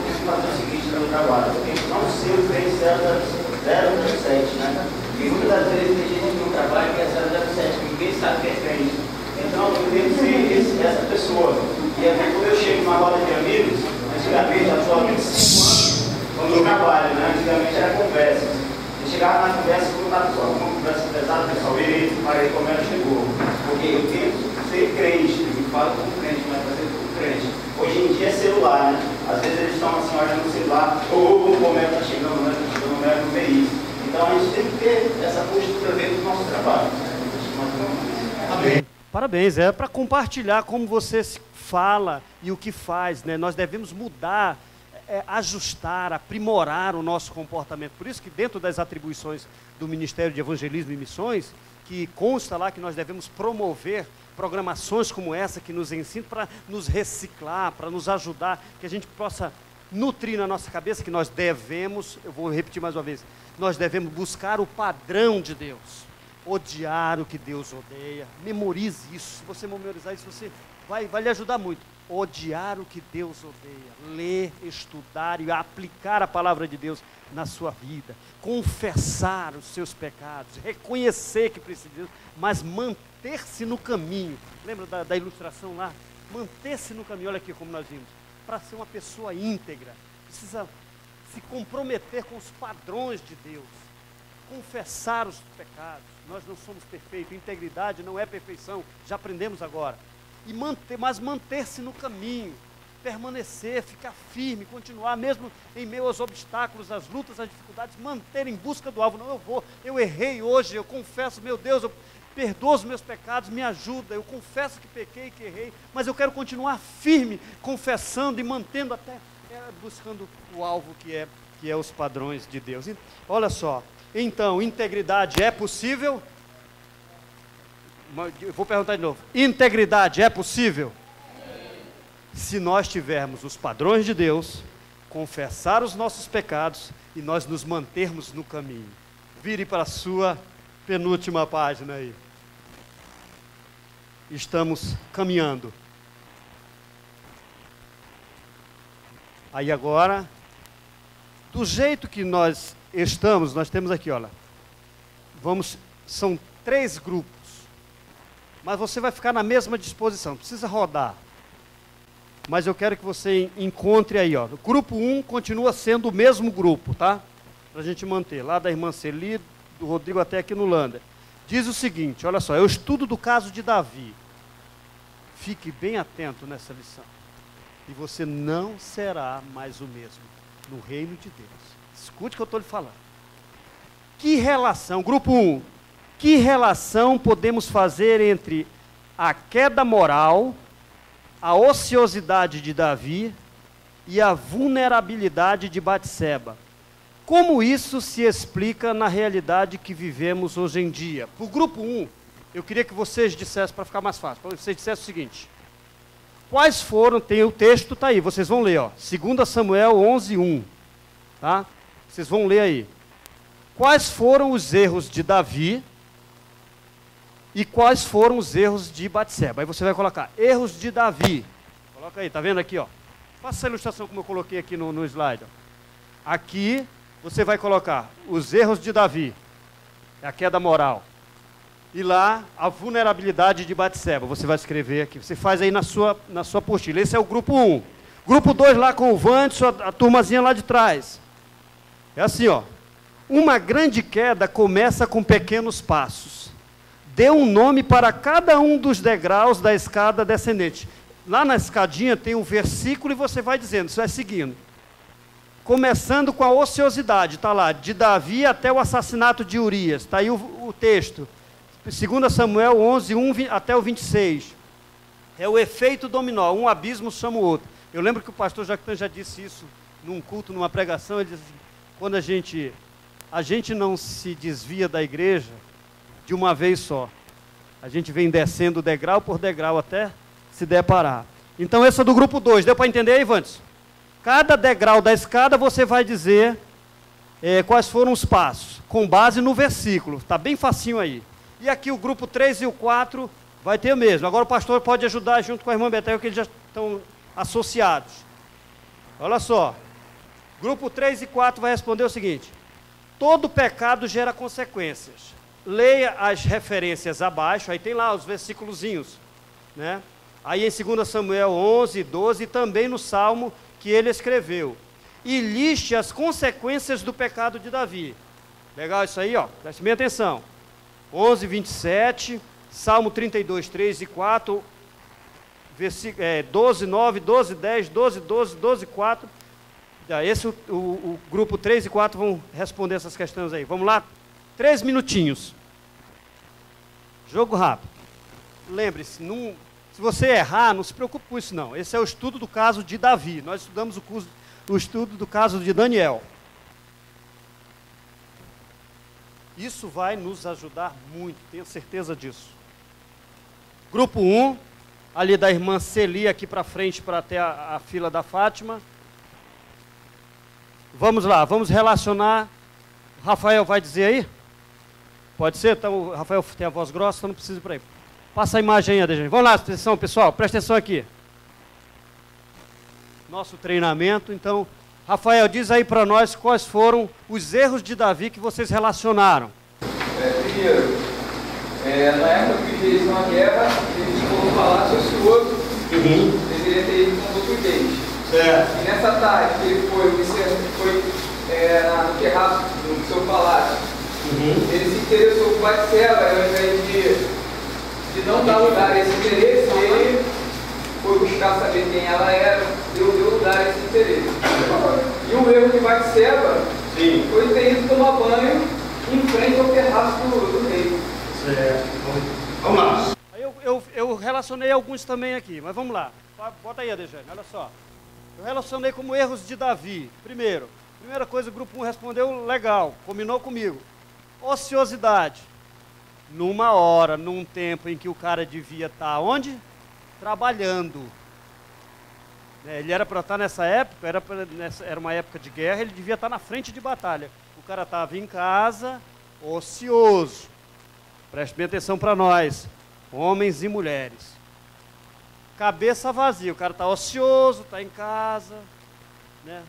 quis fazer o seguinte no meu trabalho, eu não sei o que é 007, né? E muitas das vezes tem gente que não trabalha que é 007, ninguém sabe o que é isso. Então eu tenho que ser essa pessoa. E aí, quando eu chego numa roda de amigos, antigamente, eu estou há 25 anos, quando eu trabalho, né? Antigamente era conversa. Eu chegava na conversa e perguntava só, uma conversa pesada, pessoal, parei como ela chegou. Porque eu tento ser crente, eu falo como crente, mas fazer como crente. Hoje em dia é celular, né? Às vezes eles estão assim, olhando no celular, ou o momento está chegando, né? Não é no veículo. Então a gente tem que ter essa postura dentro do nosso trabalho. Amém. Parabéns, para compartilhar como você fala e o que faz, né? Nós devemos mudar, ajustar, aprimorar o nosso comportamento. Por isso que dentro das atribuições do Ministério de Evangelismo e Missões, que consta lá que nós devemos promover programações como essa que nos ensinam para nos reciclar, para nos ajudar, que a gente possa nutrir na nossa cabeça que nós devemos, eu vou repetir mais uma vez, nós devemos buscar o padrão de Deus, odiar o que Deus odeia. Memorize isso. Se você memorizar isso, você vai lhe ajudar muito. Odiar o que Deus odeia, ler, estudar e aplicar a palavra de Deus na sua vida, confessar os seus pecados, reconhecer que precisa de Deus, mas manter-se no caminho. Lembra da ilustração lá? Manter-se no caminho, olha aqui como nós vimos. Para ser uma pessoa íntegra, precisa se comprometer com os padrões de Deus, confessar os pecados. Nós não somos perfeitos, integridade não é perfeição, já aprendemos agora. Mas manter-se no caminho, permanecer, ficar firme, continuar, mesmo em meio aos obstáculos, às lutas, às dificuldades, manter em busca do alvo. Não, eu errei hoje, eu confesso, meu Deus, eu perdoo os meus pecados, me ajuda, eu confesso que pequei, que errei, mas eu quero continuar firme, confessando e mantendo até, buscando o alvo que é os padrões de Deus. E, olha só, então, integridade é possível? Eu vou perguntar de novo, integridade é possível? Se nós tivermos os padrões de Deus, confessar os nossos pecados e nós nos mantermos no caminho. Vire para a sua penúltima página aí. Estamos caminhando. Aí agora, do jeito que nós estamos, nós temos aqui, olha, são 3 grupos, mas você vai ficar na mesma disposição, precisa rodar. Mas eu quero que você encontre aí, ó. O grupo 1 continua sendo o mesmo grupo, tá? Para a gente manter, lá da irmã Celi, do Rodrigo até aqui no Lander. Diz o seguinte, olha só, é o estudo do caso de Davi. Fique bem atento nessa lição. E você não será mais o mesmo no reino de Deus. Escute o que eu estou lhe falando. Que relação, grupo 1, que relação podemos fazer entre a queda moral, a ociosidade de Davi e a vulnerabilidade de Batseba? Como isso se explica na realidade que vivemos hoje em dia? Para o grupo 1, eu queria que vocês dissessem, para ficar mais fácil, para vocês dissessem o seguinte: quais foram, tem o texto, está aí, vocês vão ler, ó, 2 Samuel 11:1, tá? Vocês vão ler aí. Quais foram os erros de Davi e quais foram os erros de Batseba? Aí você vai colocar, erros de Davi. Coloca aí, tá vendo aqui, ó. Faça essa ilustração como eu coloquei aqui no slide, ó. Aqui você vai colocar os erros de Davi, é a queda moral. E lá, a vulnerabilidade de Batseba. Você vai escrever aqui, você faz aí na sua apostila. Esse é o grupo 1. Grupo 2 lá com o Vantes, a turmazinha lá de trás. É assim, ó. Uma grande queda começa com pequenos passos. Dê um nome para cada um dos degraus da escada descendente. Lá na escadinha tem um versículo e você vai dizendo, você vai seguindo. Começando com a ociosidade, está lá, de Davi até o assassinato de Urias. Está aí o texto. 2 Samuel 11:1 até o 26. É o efeito dominó, um abismo chama o outro. Eu lembro que o pastor Jactan já disse isso num culto, numa pregação. Ele disse assim, quando a gente não se desvia da igreja de uma vez só. A gente vem descendo degrau por degrau até se deparar. Então esse é do grupo 2, deu para entender aí, Vantes? Cada degrau da escada você vai dizer quais foram os passos, com base no versículo, está bem facinho aí. E aqui o grupo 3 e o 4 vai ter mesmo. Agora o pastor pode ajudar junto com a irmã Betel, que eles já estão associados. Olha só, grupo 3 e 4 vai responder o seguinte: todo pecado gera consequências. Leia as referências abaixo, aí tem lá os versículozinhos, né? Aí em 2 Samuel 11, 12 e também no Salmo que ele escreveu. E liste as consequências do pecado de Davi. Legal isso aí, ó? Preste bem atenção. 11, 27, Salmo 32, 3 e 4, 12, 9, 12, 10, 12, 12, 12, 4. Esse o grupo 3 e 4 vão responder essas questões aí. Vamos lá? 3 minutinhos. Jogo rápido. Lembre-se, se você errar, não se preocupe com isso não. Esse é o estudo do caso de Davi. Nós estudamos o estudo do caso de Daniel. Isso vai nos ajudar muito, tenho certeza disso. Grupo 1, ali da irmã Celi aqui para frente, para até a fila da Fátima. Vamos lá, vamos relacionar. O Rafael vai dizer aí? Pode ser? Então o Rafael tem a voz grossa, então não precisa ir para aí. Passa a imagem aí, Adejane. Vamos lá, atenção pessoal, presta atenção aqui. Nosso treinamento, então... Rafael, diz aí para nós quais foram os erros de Davi que vocês relacionaram. Primeiro, na época que fez uma guerra, ele ficou falar se o senhor deveria ter ido com o português. E nessa tarde que ele foi no terraço do seu palácio. Ele se interessou por Batseba, ao invés de não dar lugar a esse interesse, ele foi buscar saber quem ela era, deu lugar a esse interesse. E o erro de Batseba foi ter ido tomar banho em frente ao terraço do rei. Vamos lá. Eu relacionei alguns também aqui, mas vamos lá. Bota aí, Adejane, olha só. Eu relacionei como erros de Davi. Primeira coisa, o grupo 1 respondeu legal, combinou comigo. Ociosidade. Numa hora, num tempo em que o cara devia estar onde? Trabalhando. Ele era para estar nessa época, era uma época de guerra, ele devia estar na frente de batalha. O cara estava em casa, ocioso. Preste bem atenção para nós, homens e mulheres. Cabeça vazia, o cara está ocioso, está em casa, né?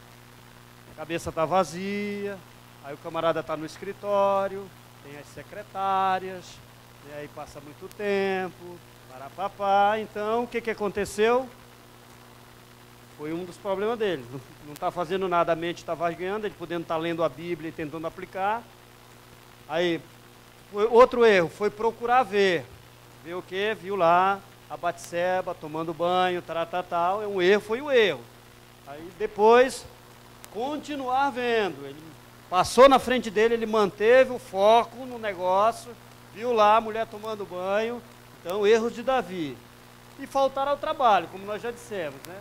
A cabeça está vazia, aí o camarada está no escritório, tem as secretárias, né? Aí passa muito tempo, parapapá. Então, o que aconteceu? Foi um dos problemas dele. Não está fazendo nada, a mente está vagueando, ele podendo estar lendo a Bíblia e tentando aplicar. Aí, outro erro, foi procurar ver. Ver o quê? Viu lá a Batseba tomando banho, tal. Um erro, foi um erro. Aí depois, continuar vendo. Ele passou na frente dele, ele manteve o foco no negócio, viu lá a mulher tomando banho. Então, erros de Davi. E faltar ao trabalho, como nós já dissemos, né?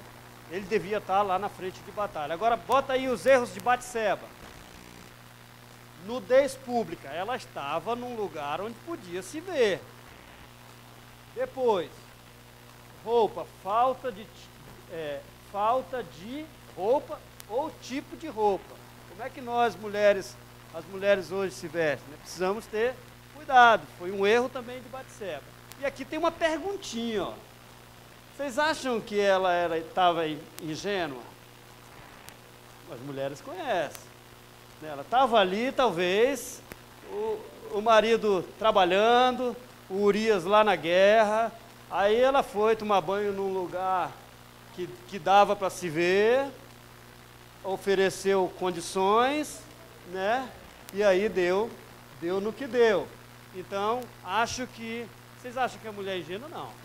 Ele devia estar lá na frente de batalha. Agora, bota aí os erros de Batseba. Nudez pública. Ela estava num lugar onde podia se ver. Depois, roupa. Falta de roupa ou tipo de roupa. Como é que nós, as mulheres hoje se vestem? Né? Precisamos ter cuidado. Foi um erro também de Batseba. E aqui tem uma perguntinha, ó. Vocês acham que ela estava ingênua? As mulheres conhecem. Ela estava ali, talvez, o marido trabalhando, o Urias lá na guerra, aí ela foi tomar banho num lugar que dava para se ver, ofereceu condições, né? E aí deu no que deu. Então, vocês acham que a mulher é ingênua? Não.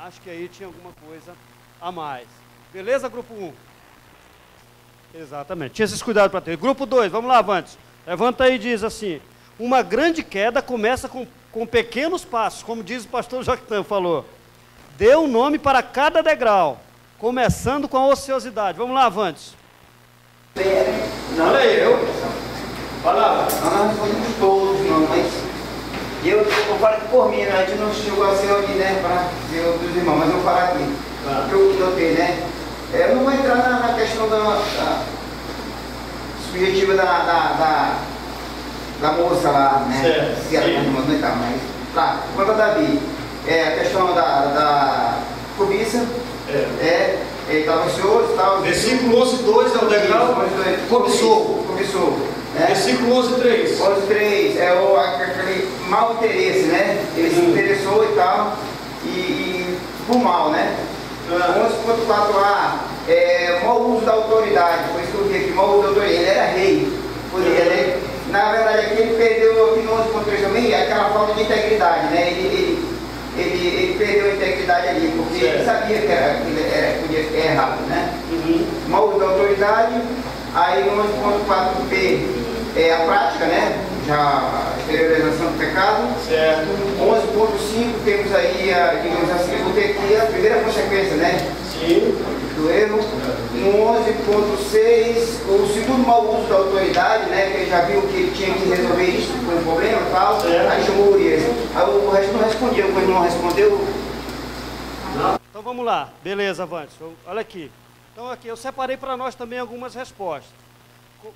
Acho que aí tinha alguma coisa a mais. Beleza, grupo 1? Exatamente. Tinha esses cuidados para ter. Grupo 2, vamos lá, Avantes. Levanta aí e diz assim: uma grande queda começa com pequenos passos, como diz o pastor Jactan falou. Dê um nome para cada degrau, começando com a ociosidade. Vamos lá, Avantes. Não, olha aí, Olha lá, nós respondemos todos, não, mas eu falo que por mim, né? A gente não chegou a ser aqui, né, para ver outros irmãos, mas eu vou falar aqui, o que eu notei, né? Eu não vou entrar na questão da subjetiva da moça lá, né? Se ela não entrar, mas tá, quanto a Davi, a questão da cobiça, ele estava ansioso e tal. Versículo 11:2 é o degrau, cobiçou. Né? Versículo 11:3. 11:3 é aquele mau interesse, né? Ele se interessou e tal, e por mal, né? 11.4a, mau uso da autoridade, por isso que eu vi aqui, mau uso da autoridade, ele era rei, na verdade aqui ele perdeu, aqui no 11.3 também, aquela falta de integridade, né? Ele perdeu a integridade ali, porque ele sabia que podia ser errado, né? Mau uso da autoridade. Aí no 11.4b é a prática, né? Já a exteriorização do pecado. Certo. 11.5 temos aí, digamos assim, eu botei aqui a primeira consequência, né? Sim. Do erro. No 11.6, o segundo mau uso da autoridade, né? Que ele já viu que ele tinha que resolver isso, foi um problema e tal. Certo. Aí chamou o Urias. Aí o resto não respondeu, quando não respondeu. Então vamos lá, beleza, Avantes. Olha aqui. Então aqui, eu separei para nós também algumas respostas.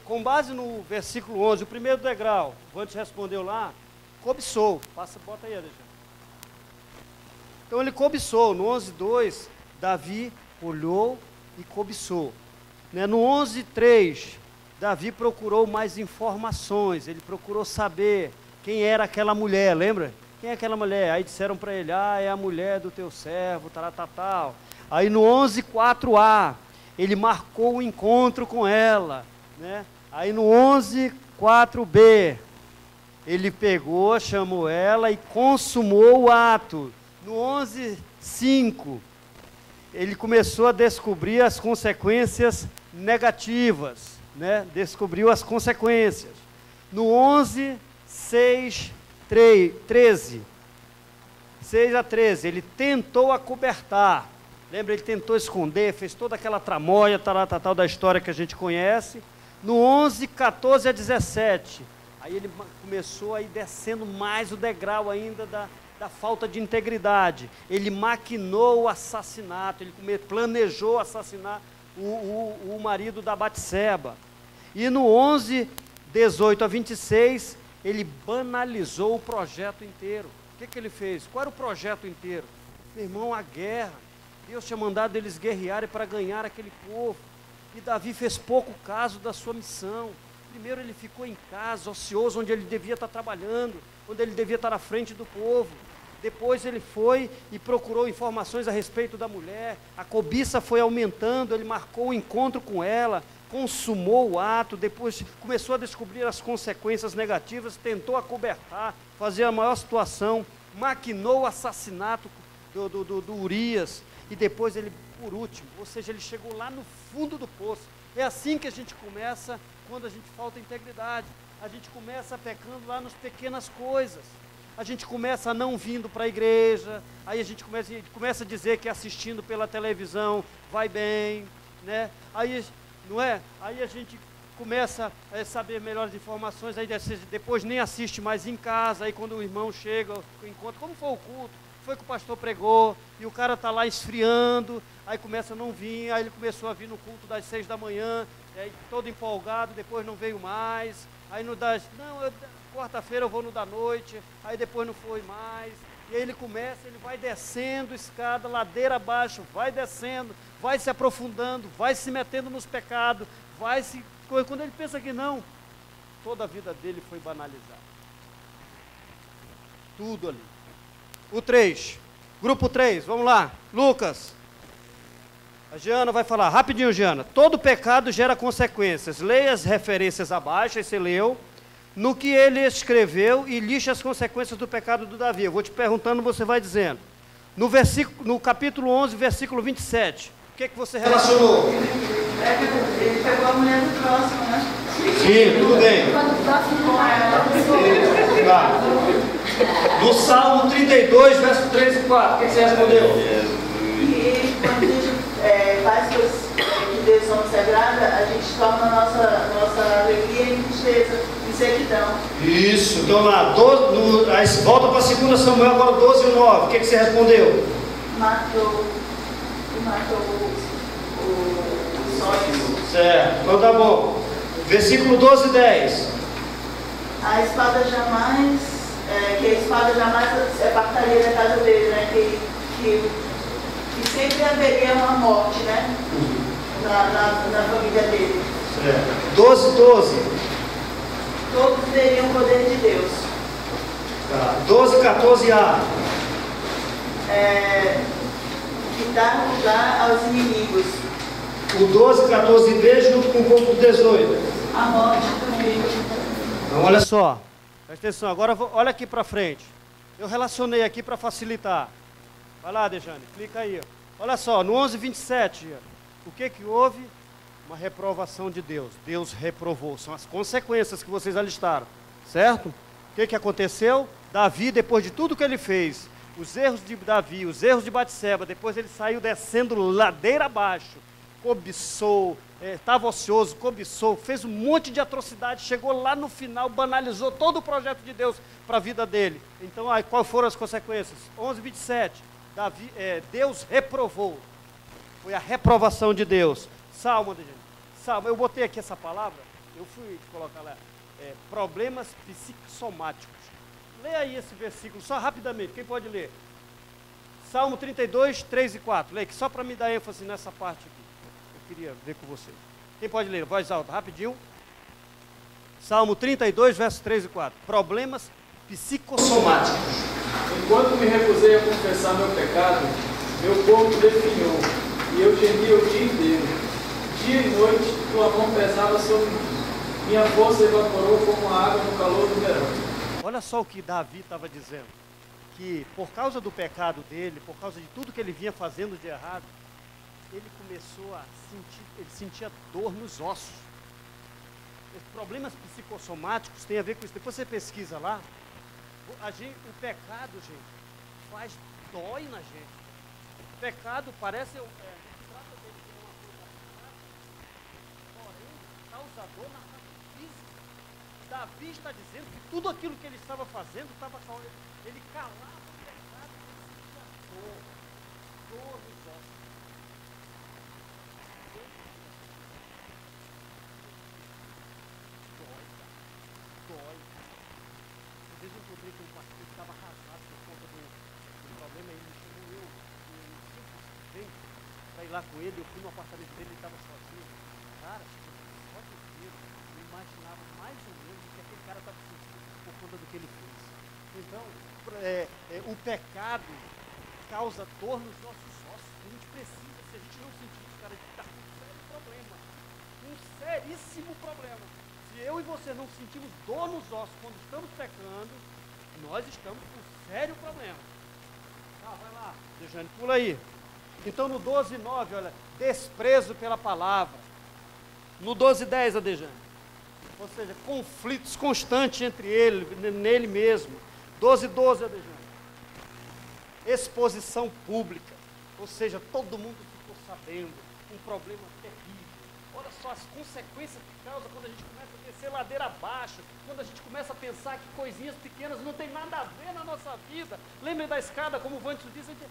Com base no versículo 11, o primeiro degrau, o Avantes respondeu lá, cobiçou. Bota aí, Alexandre. Então ele cobiçou. No 11:2, Davi olhou e cobiçou. No 11:3, Davi procurou mais informações, ele procurou saber quem era aquela mulher, lembra? Quem é aquela mulher? Aí disseram para ele, é a mulher do teu servo, tal. Aí no 11:4a, ele marcou o encontro com ela, né? Aí no 11, 4b, ele pegou, chamou ela e consumou o ato. No 11, 5, ele começou a descobrir as consequências negativas, né? Descobriu as consequências. No 11, 6, 13, 6 a 13, ele tentou acobertar. Lembra, ele tentou esconder, fez toda aquela tramóia, tal da história que a gente conhece. No 11, 14 a 17, aí ele começou a ir descendo mais o degrau ainda da falta de integridade. Ele maquinou o assassinato, ele planejou assassinar o marido da Batseba. E no 11, 18 a 26, ele banalizou o projeto inteiro. O que ele fez? Qual era o projeto inteiro? Meu irmão, a guerra. Deus tinha mandado eles guerrearem para ganhar aquele povo. E Davi fez pouco caso da sua missão. Primeiro ele ficou em casa, ocioso, onde ele devia estar trabalhando, onde ele devia estar à frente do povo. Depois ele foi e procurou informações a respeito da mulher. A cobiça foi aumentando, ele marcou o encontro com ela, consumou o ato, depois começou a descobrir as consequências negativas, tentou acobertar, fazer a maior situação, maquinou o assassinato do Urias, e depois ele, por último, ou seja, ele chegou lá no fundo do poço. É assim que a gente começa quando a gente falta integridade. A gente começa pecando lá nas pequenas coisas. A gente começa não vindo para a igreja, aí a gente começa a dizer que assistindo pela televisão vai bem, né? Aí, não é? Aí a gente começa a saber melhores informações, aí depois nem assiste mais em casa, aí quando o irmão chega, encontra, como foi o culto? Foi que o pastor pregou, e o cara está lá esfriando, aí começa a não vir, aí ele começou a vir no culto das 6 da manhã, todo empolgado, depois não veio mais, aí no das, quarta-feira eu vou no da noite, aí depois não foi mais, e aí ele vai descendo escada, ladeira abaixo, vai descendo, vai se aprofundando, vai se metendo nos pecados, quando ele pensa que não, toda a vida dele foi banalizada. Tudo ali. O 3, grupo 3, vamos lá, Lucas. A Giana vai falar, rapidinho, Giana. Todo pecado gera consequências. Leia as referências abaixo, aí você leu, no que ele escreveu e lixe as consequências do pecado do Davi. Eu vou te perguntando, você vai dizendo. No capítulo 11, versículo 27, o que você relacionou? Ele pegou a mulher do próximo, né? Sim, tudo bem. Tá. No Salmo 32, verso 3 e 4, o que você respondeu? E quando a gente faz coisas que Deus não se agrada, a gente torna a nossa alegria em tristeza, em sequidão. Isso, então lá, volta para 2 Samuel, agora 12 e 9, o que você respondeu? Matou os sonhos. Certo, então tá bom. Versículo 12 e 10. A espada jamais, que a espada jamais se apartaria da casa dele, né? Que sempre haveria uma morte, né? Na família dele. Certo. 12. Todos teriam o poder de Deus. Tá. 12, 14a. Que dá lugar aos inimigos. O 12, 14b junto com o ponto 18. A morte também. Então, olha só. Presta atenção. Agora, olha aqui para frente. Eu relacionei aqui para facilitar. Vai lá, Dejane. Clica aí. Olha só. No 11, 27. O que houve? Uma reprovação de Deus. Deus reprovou. São as consequências que vocês alistaram. Certo? O que aconteceu? Davi, depois de tudo que ele fez, os erros de Davi, os erros de Batseba, depois ele saiu descendo ladeira abaixo, cobiçou, estava ocioso, cobiçou, fez um monte de atrocidade, chegou lá no final, banalizou todo o projeto de Deus para a vida dele. Então, quais foram as consequências? 11, 27, Deus reprovou, foi a reprovação de Deus. Salmo, eu botei aqui essa palavra, eu fui colocar lá, problemas psicossomáticos. Leia aí esse versículo, só rapidamente, quem pode ler? Salmo 32, 3 e 4, leia, só para me dar ênfase nessa parte aqui. Eu queria ver com vocês. Quem pode ler? Voz alta, rapidinho. Salmo 32, versos 3 e 4. Problemas psicossomáticos. Enquanto me recusei a confessar meu pecado, meu corpo definhou, e eu gemia o dia inteiro. Dia e noite tua mão pesava sobre mim. minha força evaporou como a água no calor do verão. Olha só o que Davi estava dizendo, que por causa do pecado dele, por causa de tudo que ele vinha fazendo de errado, ele começou a sentir, ele sentia dor nos ossos. Os problemas psicossomáticos têm a ver com isso. Depois você pesquisa lá, o pecado, gente, dói na gente. O pecado parece, trata dele como uma coisa abstrata, porém, causador na parte física. Davi está dizendo que tudo aquilo que ele estava fazendo, ele calava o pecado, ele sentia dor nos ossos. Dói. Às vezes eu encontrei com um pastor que estava arrasado por conta do problema, ele me chamou simplesmente para ir lá com ele. Eu fui no apartamento dele, ele estava sozinho. Cara, só de ver, eu imaginava mais ou menos o que aquele cara estava sentindo por conta do que ele fez. Então, o pecado causa dor nos nossos ossos. A gente precisa, se a gente não sentir isso, cara, a gente está com um sério problema. Um seríssimo problema. Se eu e você não sentimos dor nos ossos quando estamos pecando, nós estamos com um sério problema. Vai lá, Dejane, pula aí. Então no 12:9, olha, desprezo pela palavra. No 12:10, a Dejane. Ou seja, conflitos constantes entre nele mesmo. 12:12, a Dejane. Exposição pública. Ou seja, todo mundo ficou sabendo. Um problema terrível. Olha só as consequências que causa quando a gente começa a descer ladeira abaixo, quando a gente começa a pensar que coisinhas pequenas não tem nada a ver na nossa vida. Lembrem da escada, como o Vantes disse, a gente,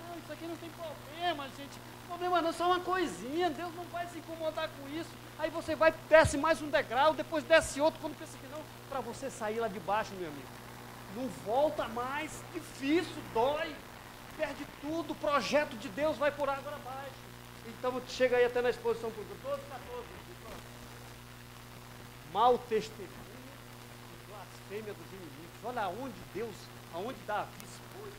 não, isso aqui não tem problema, gente. Problema não, só uma coisinha, Deus não vai se incomodar com isso. Aí você vai, desce mais um degrau, depois desce outro, quando pensa que não, para você sair lá de baixo, meu amigo. Não volta mais, difícil, dói, perde tudo, o projeto de Deus vai por água abaixo. Então chega aí até na exposição pública, 12:14. Mau testemunho e blasfêmia dos inimigos. Olha aonde Davi expôs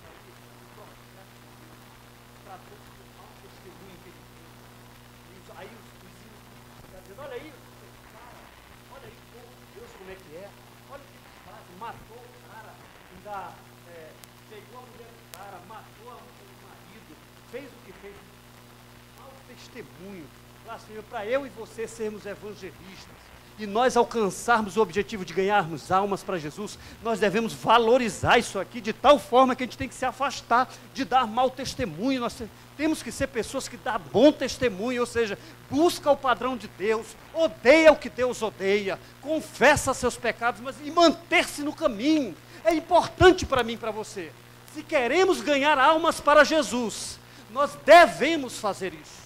tratou de mau testemunho que ele fez. Aí os vizinhos estão dizendo, olha aí, cara, olha aí, Deus como é que é, olha o que eles fazem, matou o cara, ainda pegou a mulher do cara, matou o marido, fez o que fez. Testemunho, blasfêmia, para eu e você sermos evangelistas e nós alcançarmos o objetivo de ganharmos almas para Jesus, nós devemos valorizar isso aqui de tal forma que a gente tem que se afastar de dar mau testemunho. Nós temos que ser pessoas que dão bom testemunho, ou seja, busca o padrão de Deus, odeia o que Deus odeia, confessa seus pecados, e manter-se no caminho. É importante para mim e para você. Se queremos ganhar almas para Jesus, nós devemos fazer isso.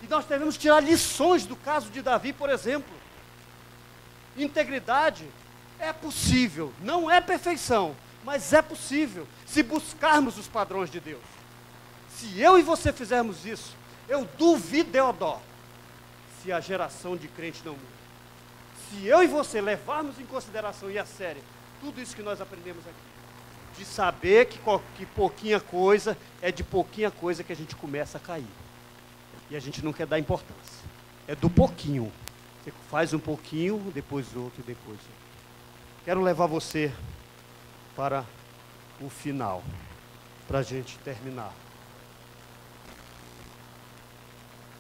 E nós devemos tirar lições do caso de Davi, por exemplo. Integridade é possível, não é perfeição, mas é possível, se buscarmos os padrões de Deus. Se eu e você fizermos isso, eu duvido, Deodó, se a geração de crente não muda. Se eu e você levarmos em consideração e a sério tudo isso que nós aprendemos aqui, de saber que pouquinha coisa, é de pouquinha coisa que a gente começa a cair. E a gente não quer dar importância. É do pouquinho. Você faz um pouquinho, depois outro, depois outro. Quero levar você para o final, para a gente terminar.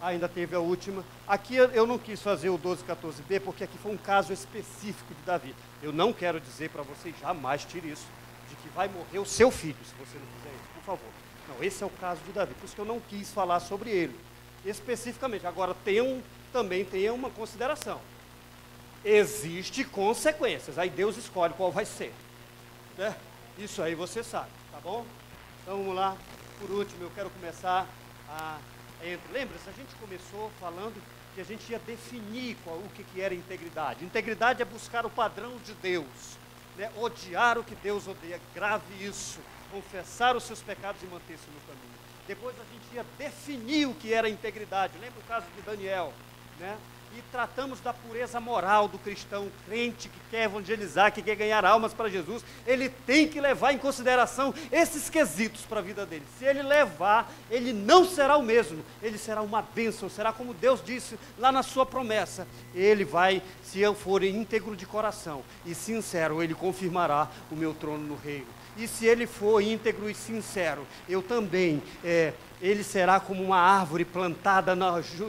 Ainda teve a última. Aqui eu não quis fazer o 12:14b, porque aqui foi um caso específico de Davi. Eu não quero dizer para vocês, jamais tire isso, de que vai morrer o seu filho, se você não fizer isso, por favor. Não, esse é o caso de Davi, por isso que eu não quis falar sobre ele especificamente. Agora, também tem uma consideração. Existem consequências, aí Deus escolhe qual vai ser. Né? Isso aí você sabe, tá bom? Então vamos lá. Por último, eu quero começar lembra-se, a gente começou falando que a gente ia definir o que era integridade. Integridade é buscar o padrão de Deus, né? Odiar o que Deus odeia, grave isso, confessar os seus pecados e manter-se no caminho. Depois a gente ia definir o que era integridade. Lembra o caso de Daniel, né? e tratamos da pureza moral do cristão, crente que quer evangelizar, que quer ganhar almas para Jesus, ele tem que levar em consideração esses quesitos para a vida dele. Se ele levar, ele não será o mesmo, ele será uma bênção, será como Deus disse lá na sua promessa. Ele vai, se eu for íntegro de coração e sincero, ele confirmará o meu trono no reino. E se ele for íntegro e sincero, eu também, ele será como uma árvore plantada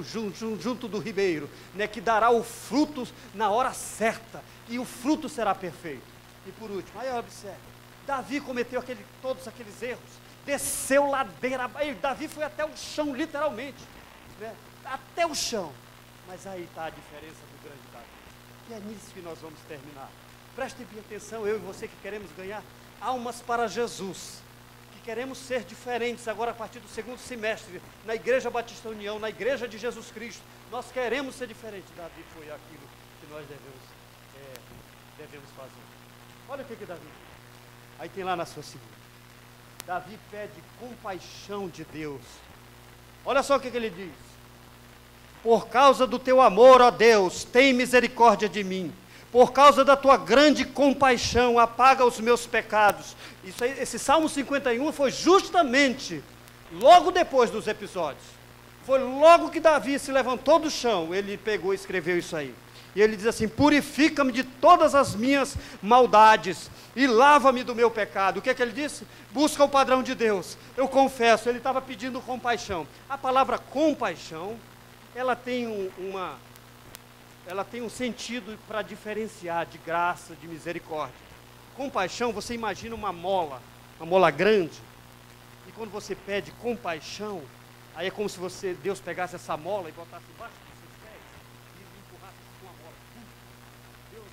junto do ribeiro, né, que dará o fruto na hora certa, e o fruto será perfeito. E por último, aí observe, Davi cometeu todos aqueles erros, desceu ladeira abaixo, Davi foi até o chão, literalmente, né, até o chão. Mas aí está a diferença do grande Davi. E é nisso que nós vamos terminar. Prestem bem atenção, eu e você que queremos ganhar almas para Jesus, que queremos ser diferentes agora a partir do segundo semestre, na Igreja Batista União, na Igreja de Jesus Cristo, nós queremos ser diferentes. Davi foi aquilo que nós devemos fazer. Olha o que Davi fez. Aí tem lá na sua segunda. Davi pede compaixão de Deus. Olha só o que ele diz. Por causa do teu amor, ó Deus, tem misericórdia de mim. Por causa da tua grande compaixão, apaga os meus pecados. Esse Salmo 51 foi justamente logo depois dos episódios. Foi logo que Davi se levantou do chão, ele pegou e escreveu isso aí. E ele diz assim: purifica-me de todas as minhas maldades e lava-me do meu pecado. O que é que ele disse? Busca o padrão de Deus. Eu confesso, ele estava pedindo compaixão. A palavra compaixão, ela tem um sentido para diferenciar de graça, de misericórdia. Compaixão, você imagina uma mola grande, e quando você pede compaixão, aí é como se Deus pegasse essa mola e botasse embaixo dos seus pés e empurrasse com a mola. Deus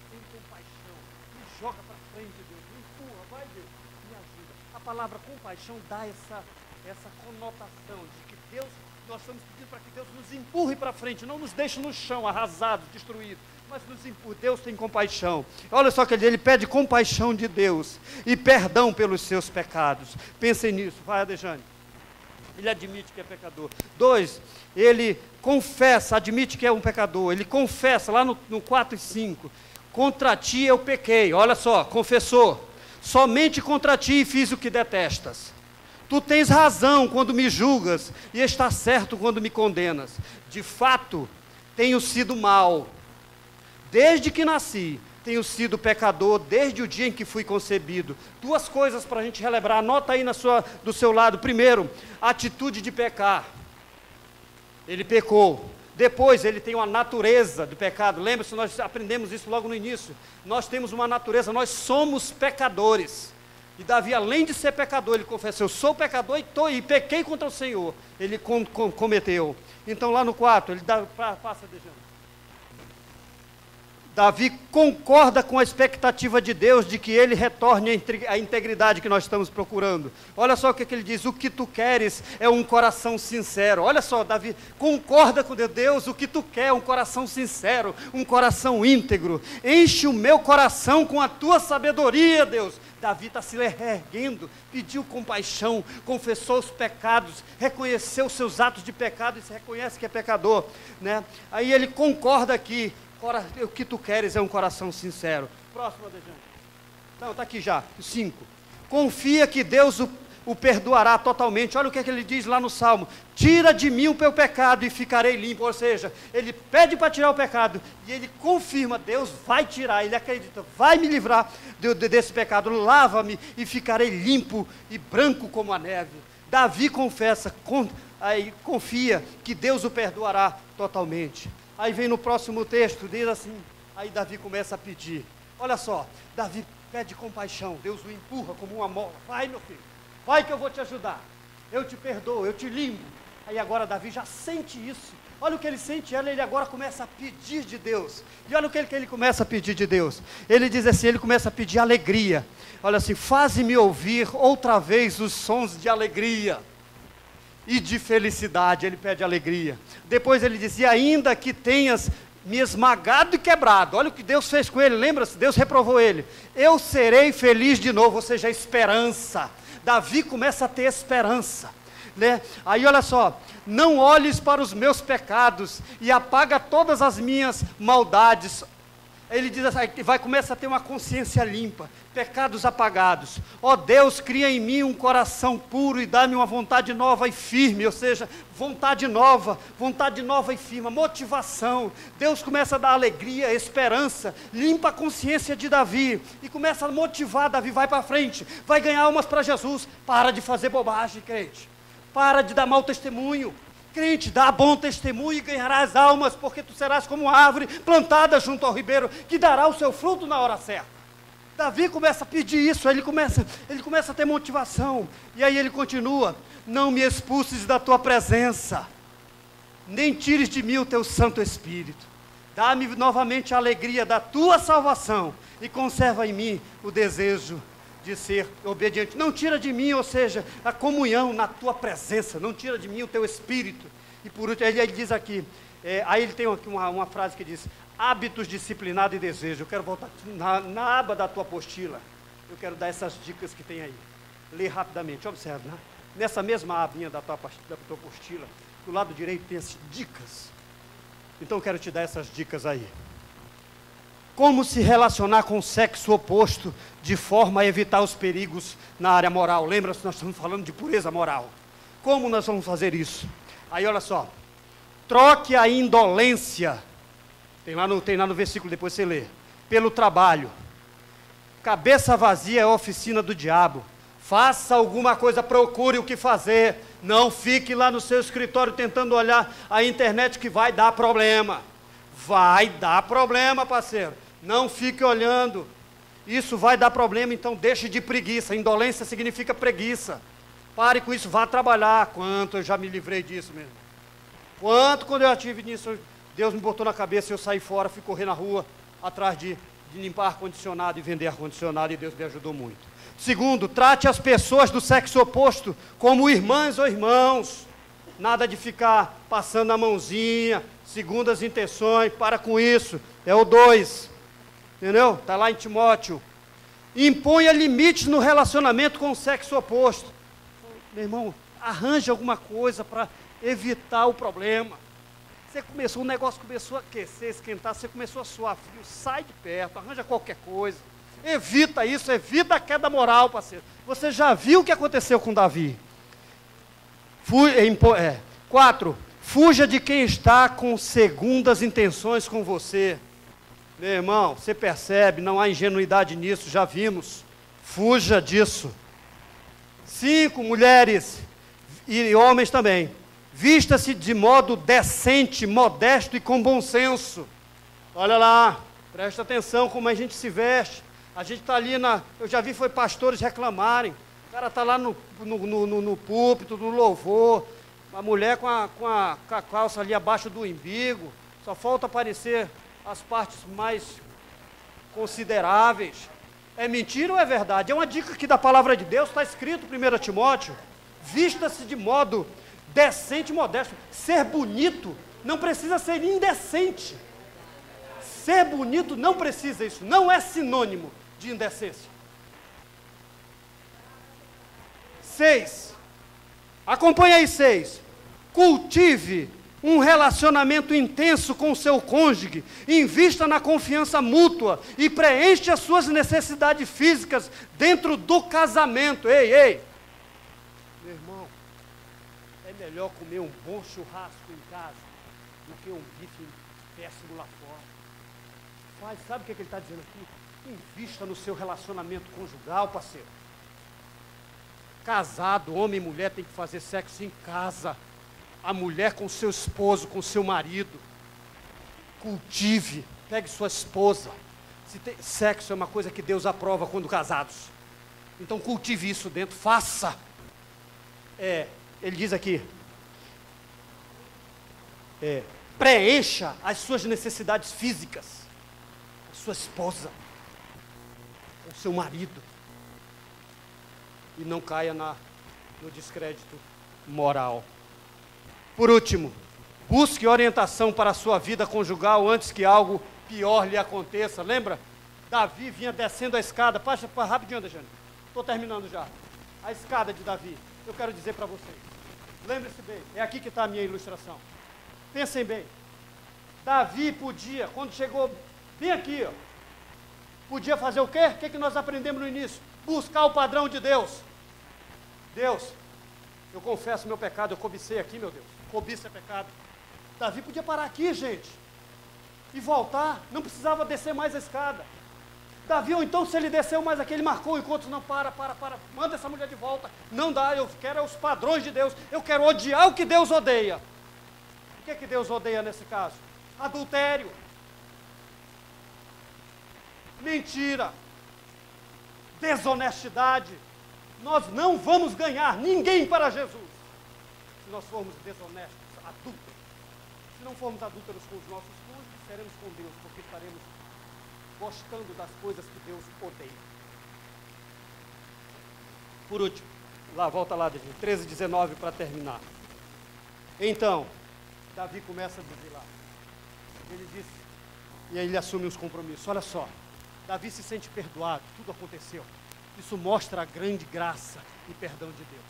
tem compaixão, me joga para frente, Deus, me empurra, vai Deus, me ajuda. A palavra compaixão dá essa conotação de que Deus, nós estamos pedindo para que Deus nos empurre para frente, não nos deixe no chão, arrasados, destruídos, mas nos empurre. Deus tem compaixão. Olha só que ele pede compaixão de Deus e perdão pelos seus pecados. Pensem nisso, vai Adejane. Ele admite que é pecador. 2, ele confessa, admite que é um pecador, ele confessa, lá no 4 e 5, contra ti eu pequei, olha só, confessou, somente contra ti fiz o que detestas. Tu tens razão quando me julgas, e estás certo quando me condenas. De fato, tenho sido mau. Desde que nasci, tenho sido pecador, desde o dia em que fui concebido. 2 coisas para a gente relembrar, anota aí do seu lado. Primeiro, atitude de pecar. Ele pecou. Depois, ele tem uma natureza de pecado. Lembra-se, nós aprendemos isso logo no início. Nós temos uma natureza, nós somos pecadores. E Davi, além de ser pecador, ele confessa: eu sou pecador e pequei contra o Senhor. Ele cometeu. Então lá no 4, ele passa deixando. Davi concorda com a expectativa de Deus de que ele retorne a integridade que nós estamos procurando. Olha só o que ele diz: o que tu queres é um coração sincero. Olha só, Davi concorda com Deus, o que tu quer é um coração sincero, um coração íntegro. Enche o meu coração com a tua sabedoria, Deus. Davi está se reerguendo, pediu compaixão, confessou os pecados, reconheceu os seus atos de pecado e se reconhece que é pecador, né? Aí ele concorda aqui: o que tu queres é um coração sincero. Próximo, Adejane. Não, está aqui já, 5. Confia que Deus o perdoará totalmente. Olha o que ele diz lá no Salmo: tira de mim o meu pecado e ficarei limpo. Ou seja, ele pede para tirar o pecado e ele confirma: Deus vai tirar, ele acredita, vai me livrar desse pecado, lava-me e ficarei limpo e branco como a neve. Davi confessa, confia que Deus o perdoará totalmente. Aí vem no próximo texto, diz assim, aí Davi começa a pedir. Olha só, Davi pede compaixão, Deus o empurra como uma mola. Vai, meu filho, vai que eu vou te ajudar, eu te perdoo, eu te limpo. Aí agora Davi já sente isso. Olha o que ele sente, ele agora começa a pedir de Deus. E olha o que ele começa a pedir de Deus. Ele diz assim, ele começa a pedir alegria. Olha assim: faze-me ouvir outra vez os sons de alegria e de felicidade. Ele pede alegria. Depois ele diz: e ainda que tenhas me esmagado e quebrado. Olha o que Deus fez com ele, lembra-se? Deus reprovou ele. Eu serei feliz de novo, ou seja, esperança. Davi começa a ter esperança. Né? Aí olha só, não olhes para os meus pecados e apaga todas as minhas maldades. Ele diz assim, começa a ter uma consciência limpa, pecados apagados. Ó Deus, cria em mim um coração puro e dá-me uma vontade nova e firme, ou seja, vontade nova e firme, motivação. Deus começa a dar alegria, esperança, limpa a consciência de Davi e começa a motivar Davi, vai para frente, vai ganhar almas para Jesus. Para de fazer bobagem, crente. Para de dar mau testemunho. Crente, dá bom testemunho e ganharás almas, porque tu serás como uma árvore plantada junto ao ribeiro, que dará o seu fruto na hora certa. Davi começa a pedir isso, ele começa a ter motivação, e aí ele continua, não me expulses da tua presença, nem tires de mim o teu Santo Espírito, dá-me novamente a alegria da tua salvação, e conserva em mim o desejo de ser obediente. Não tira de mim, ou seja, a comunhão na tua presença, não tira de mim o teu espírito. E por último, ele diz aqui, aí ele tem aqui uma frase que diz, hábitos, disciplinado e desejo. Eu quero voltar na aba da tua apostila, eu quero dar essas dicas que tem aí. Lê rapidamente, observe, né? Nessa mesma abinha da tua apostila, do lado direito tem as dicas. Então eu quero te dar essas dicas aí. Como se relacionar com o sexo oposto de forma a evitar os perigos na área moral. Lembra-se, nós estamos falando de pureza moral. Como nós vamos fazer isso? Aí olha só, troque a indolência, tem lá no versículo, depois você lê, pelo trabalho. Cabeça vazia é a oficina do diabo. Faça alguma coisa, procure o que fazer. Não fique lá no seu escritório tentando olhar a internet, que vai dar problema. Vai dar problema, parceiro. Não fique olhando. Isso vai dar problema, então deixe de preguiça. Indolência significa preguiça. Pare com isso, vá trabalhar. Quanto eu já me livrei disso mesmo. Quanto quando eu tive nisso, Deus me botou na cabeça e eu saí fora, fui correr na rua, atrás de limpar ar-condicionado e vender ar-condicionado, e Deus me ajudou muito. Segundo, trate as pessoas do sexo oposto como irmãs ou irmãos. Nada de ficar passando a mãozinha, segundo as intenções, para com isso. É o 2, entendeu? Está lá em Timóteo. Imponha limites no relacionamento com o sexo oposto. Meu irmão, arranje alguma coisa para evitar o problema. O negócio começou a aquecer, esquentar, você começou a suar frio, sai de perto, arranja qualquer coisa. Evita isso, evita a queda moral, parceiro. Você já viu o que aconteceu com Davi. 4. Fuja de quem está com segundas intenções com você. Meu irmão, você percebe, não há ingenuidade nisso, já vimos. Fuja disso. 5, mulheres e homens também. Vista-se de modo decente, modesto e com bom senso. Olha lá, presta atenção como a gente se veste. A gente está ali eu já vi pastores reclamarem. O cara está lá no púlpito, no louvor. A mulher com a calça ali abaixo do umbigo. Só falta aparecer as partes mais consideráveis. É mentira ou é verdade? É uma dica aqui da palavra de Deus, está escrito em 1 Timóteo. Vista-se de modo decente e modesto. Ser bonito não precisa ser indecente. Ser bonito não precisa isso. Não é sinônimo de indecência. 6. Acompanha aí 6. Cultive um relacionamento intenso com o seu cônjuge, invista na confiança mútua e preencha as suas necessidades físicas dentro do casamento. Ei, meu irmão, é melhor comer um bom churrasco em casa do que um bife péssimo lá fora. Sabe o que ele está dizendo aqui? Invista no seu relacionamento conjugal, parceiro. Casado, homem e mulher tem que fazer sexo em casa. A mulher com seu esposo, com seu marido. Cultive, pegue sua esposa. Sexo é uma coisa que Deus aprova quando casados. Então cultive isso dentro, faça. Ele diz aqui, preencha as suas necessidades físicas. A sua esposa, o seu marido. E não caia no descrédito moral. Por último, busque orientação para a sua vida conjugal antes que algo pior lhe aconteça. Lembra? Davi vinha descendo a escada. Passa rapidinho, Dejane. Estou terminando já. A escada de Davi. Eu quero dizer para vocês. Lembre-se bem, é aqui que está a minha ilustração. Pensem bem. Davi podia, quando chegou bem aqui, ó, podia fazer o quê? O que nós aprendemos no início? Buscar o padrão de Deus. Deus, eu confesso meu pecado, eu cobicei aqui, meu Deus. Cobiça é pecado. Davi podia parar aqui, gente, e voltar, não precisava descer mais a escada. Davi, ou então, se ele desceu mais aqui, ele marcou enquanto não, para, manda essa mulher de volta. Não dá, eu quero os padrões de Deus, eu quero odiar o que Deus odeia. O que é que Deus odeia nesse caso? Adultério, mentira, desonestidade. Nós não vamos ganhar ninguém para Jesus se nós formos desonestos, adúlteros. Se não formos adúlteros com os nossos cônjuges, seremos com Deus, porque estaremos gostando das coisas que Deus odeia. Por último, volta lá, Davi, 13:19 para terminar. Então, Davi começa a dizer lá, ele disse, e aí ele assume os compromissos. Olha só, Davi se sente perdoado, tudo aconteceu. Isso mostra a grande graça e perdão de Deus.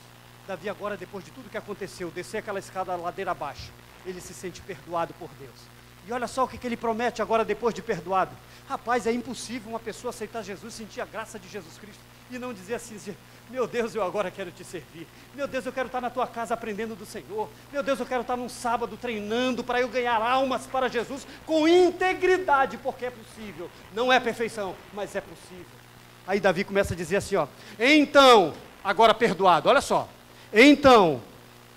Davi agora, depois de tudo que aconteceu, descer aquela escada ladeira abaixo, ele se sente perdoado por Deus. E olha só o que ele promete agora depois de perdoado. Rapaz, é impossível uma pessoa aceitar Jesus, sentir a graça de Jesus Cristo e não dizer assim, meu Deus, eu agora quero te servir. Meu Deus, eu quero estar na tua casa aprendendo do Senhor. Meu Deus, eu quero estar num sábado treinando para eu ganhar almas para Jesus com integridade, porque é possível. Não é perfeição, mas é possível. Aí Davi começa a dizer assim, ó, então, agora perdoado, olha só. Então,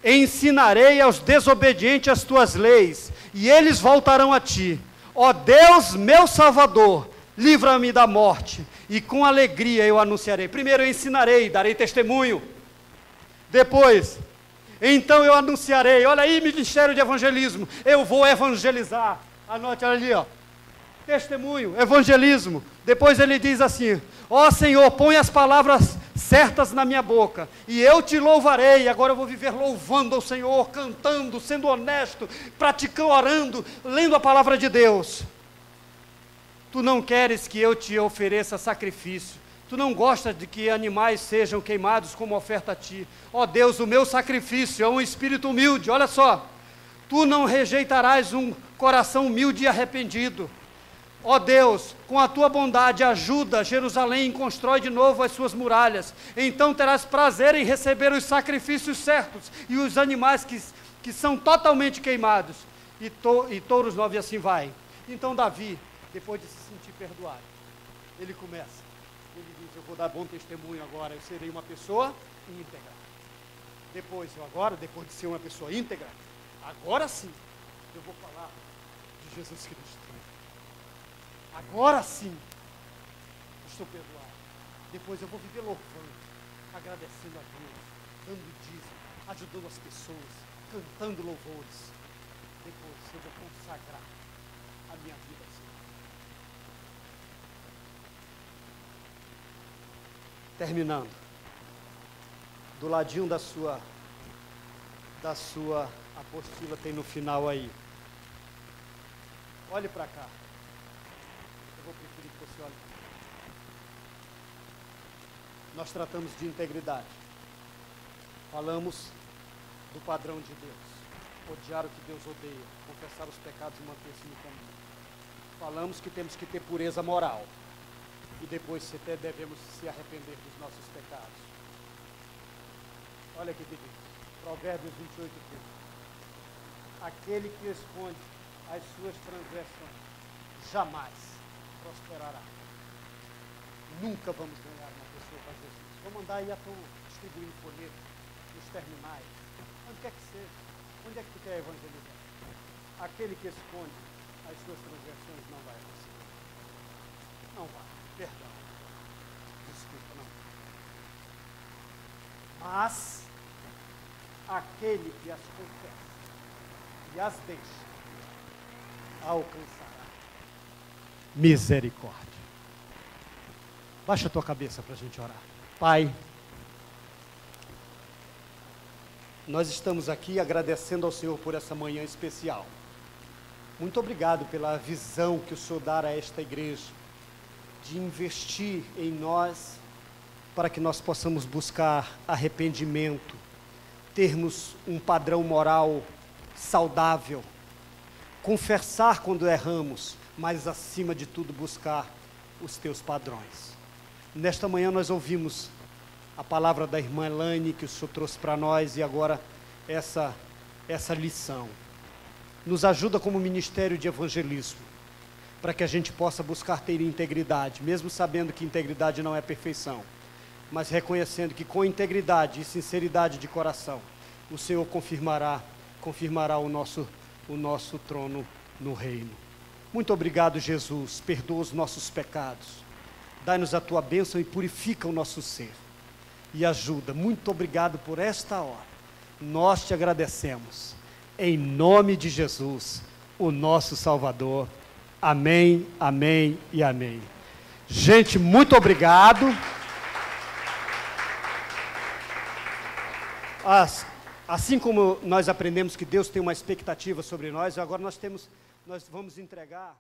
ensinarei aos desobedientes as tuas leis, e eles voltarão a ti. Ó Deus, meu Salvador, livra-me da morte, e com alegria eu anunciarei. Primeiro eu ensinarei, darei testemunho. Depois, então eu anunciarei. Olha aí, ministério de evangelismo, eu vou evangelizar. Anote ali, ó. Testemunho, evangelismo. Depois ele diz assim, ó Senhor, põe as palavras certas na minha boca, e eu te louvarei. Agora eu vou viver louvando ao Senhor, cantando, sendo honesto, praticando, orando, lendo a palavra de Deus. Tu não queres que eu te ofereça sacrifício, tu não gostas de que animais sejam queimados como oferta a ti. Ó Deus, o meu sacrifício é um espírito humilde. Olha só, tu não rejeitarás um coração humilde e arrependido. Ó Deus, com a tua bondade ajuda Jerusalém e constrói de novo as suas muralhas. Então terás prazer em receber os sacrifícios certos e os animais que são totalmente queimados. E touros novos, e assim vai. Então Davi, depois de se sentir perdoado, ele começa. Ele diz, eu vou dar bom testemunho agora, eu serei uma pessoa íntegra. Depois de ser uma pessoa íntegra, agora sim, eu vou falar de Jesus Cristo. Agora sim, estou perdoado. Depois eu vou viver louvando, agradecendo a Deus, dando dízimo, ajudando as pessoas, cantando louvores. Depois eu vou consagrar a minha vida ao Senhor. Terminando, do ladinho da sua apostila tem no final aí. Olhe para cá. Vou preferir que você olhe. Nós tratamos de integridade. Falamos do padrão de Deus. Odiar o que Deus odeia. Confessar os pecados e manter-se no caminho. Falamos que temos que ter pureza moral. E depois devemos se arrepender dos nossos pecados. Olha aqui que diz. Provérbios 28, 30. Aquele que esconde as suas transgressões jamais prosperará. Nunca vamos ganhar uma pessoa para Jesus. Vamos andar aí à toa, distribuindo folhetos nos terminais, onde quer que seja. Onde é que tu quer evangelizar? Aquele que esconde as suas transgressões não vai conseguir. Não vai. Perdão. Desculpa, não. Mas aquele que as confessa e as deixa alcançará misericórdia. Baixa a tua cabeça para a gente orar. Pai, nós estamos aqui agradecendo ao Senhor por essa manhã especial. Muito obrigado pela visão que o Senhor dá a esta igreja, de investir em nós, para que nós possamos buscar arrependimento, termos um padrão moral saudável, confessar quando erramos, mas acima de tudo buscar os teus padrões. Nesta manhã nós ouvimos a palavra da irmã Elaine que o Senhor trouxe para nós e agora essa lição. Nos ajuda como ministério de evangelismo, para que a gente possa buscar ter integridade, mesmo sabendo que integridade não é perfeição, mas reconhecendo que com integridade e sinceridade de coração, o Senhor confirmará o nosso trono no reino. Muito obrigado, Jesus, perdoa os nossos pecados, dai-nos a tua bênção e purifica o nosso ser, e ajuda. Muito obrigado por esta hora, nós te agradecemos, em nome de Jesus, o nosso Salvador. Amém, amém e amém. Gente, muito obrigado. Assim como nós aprendemos que Deus tem uma expectativa sobre nós, agora nós vamos entregar...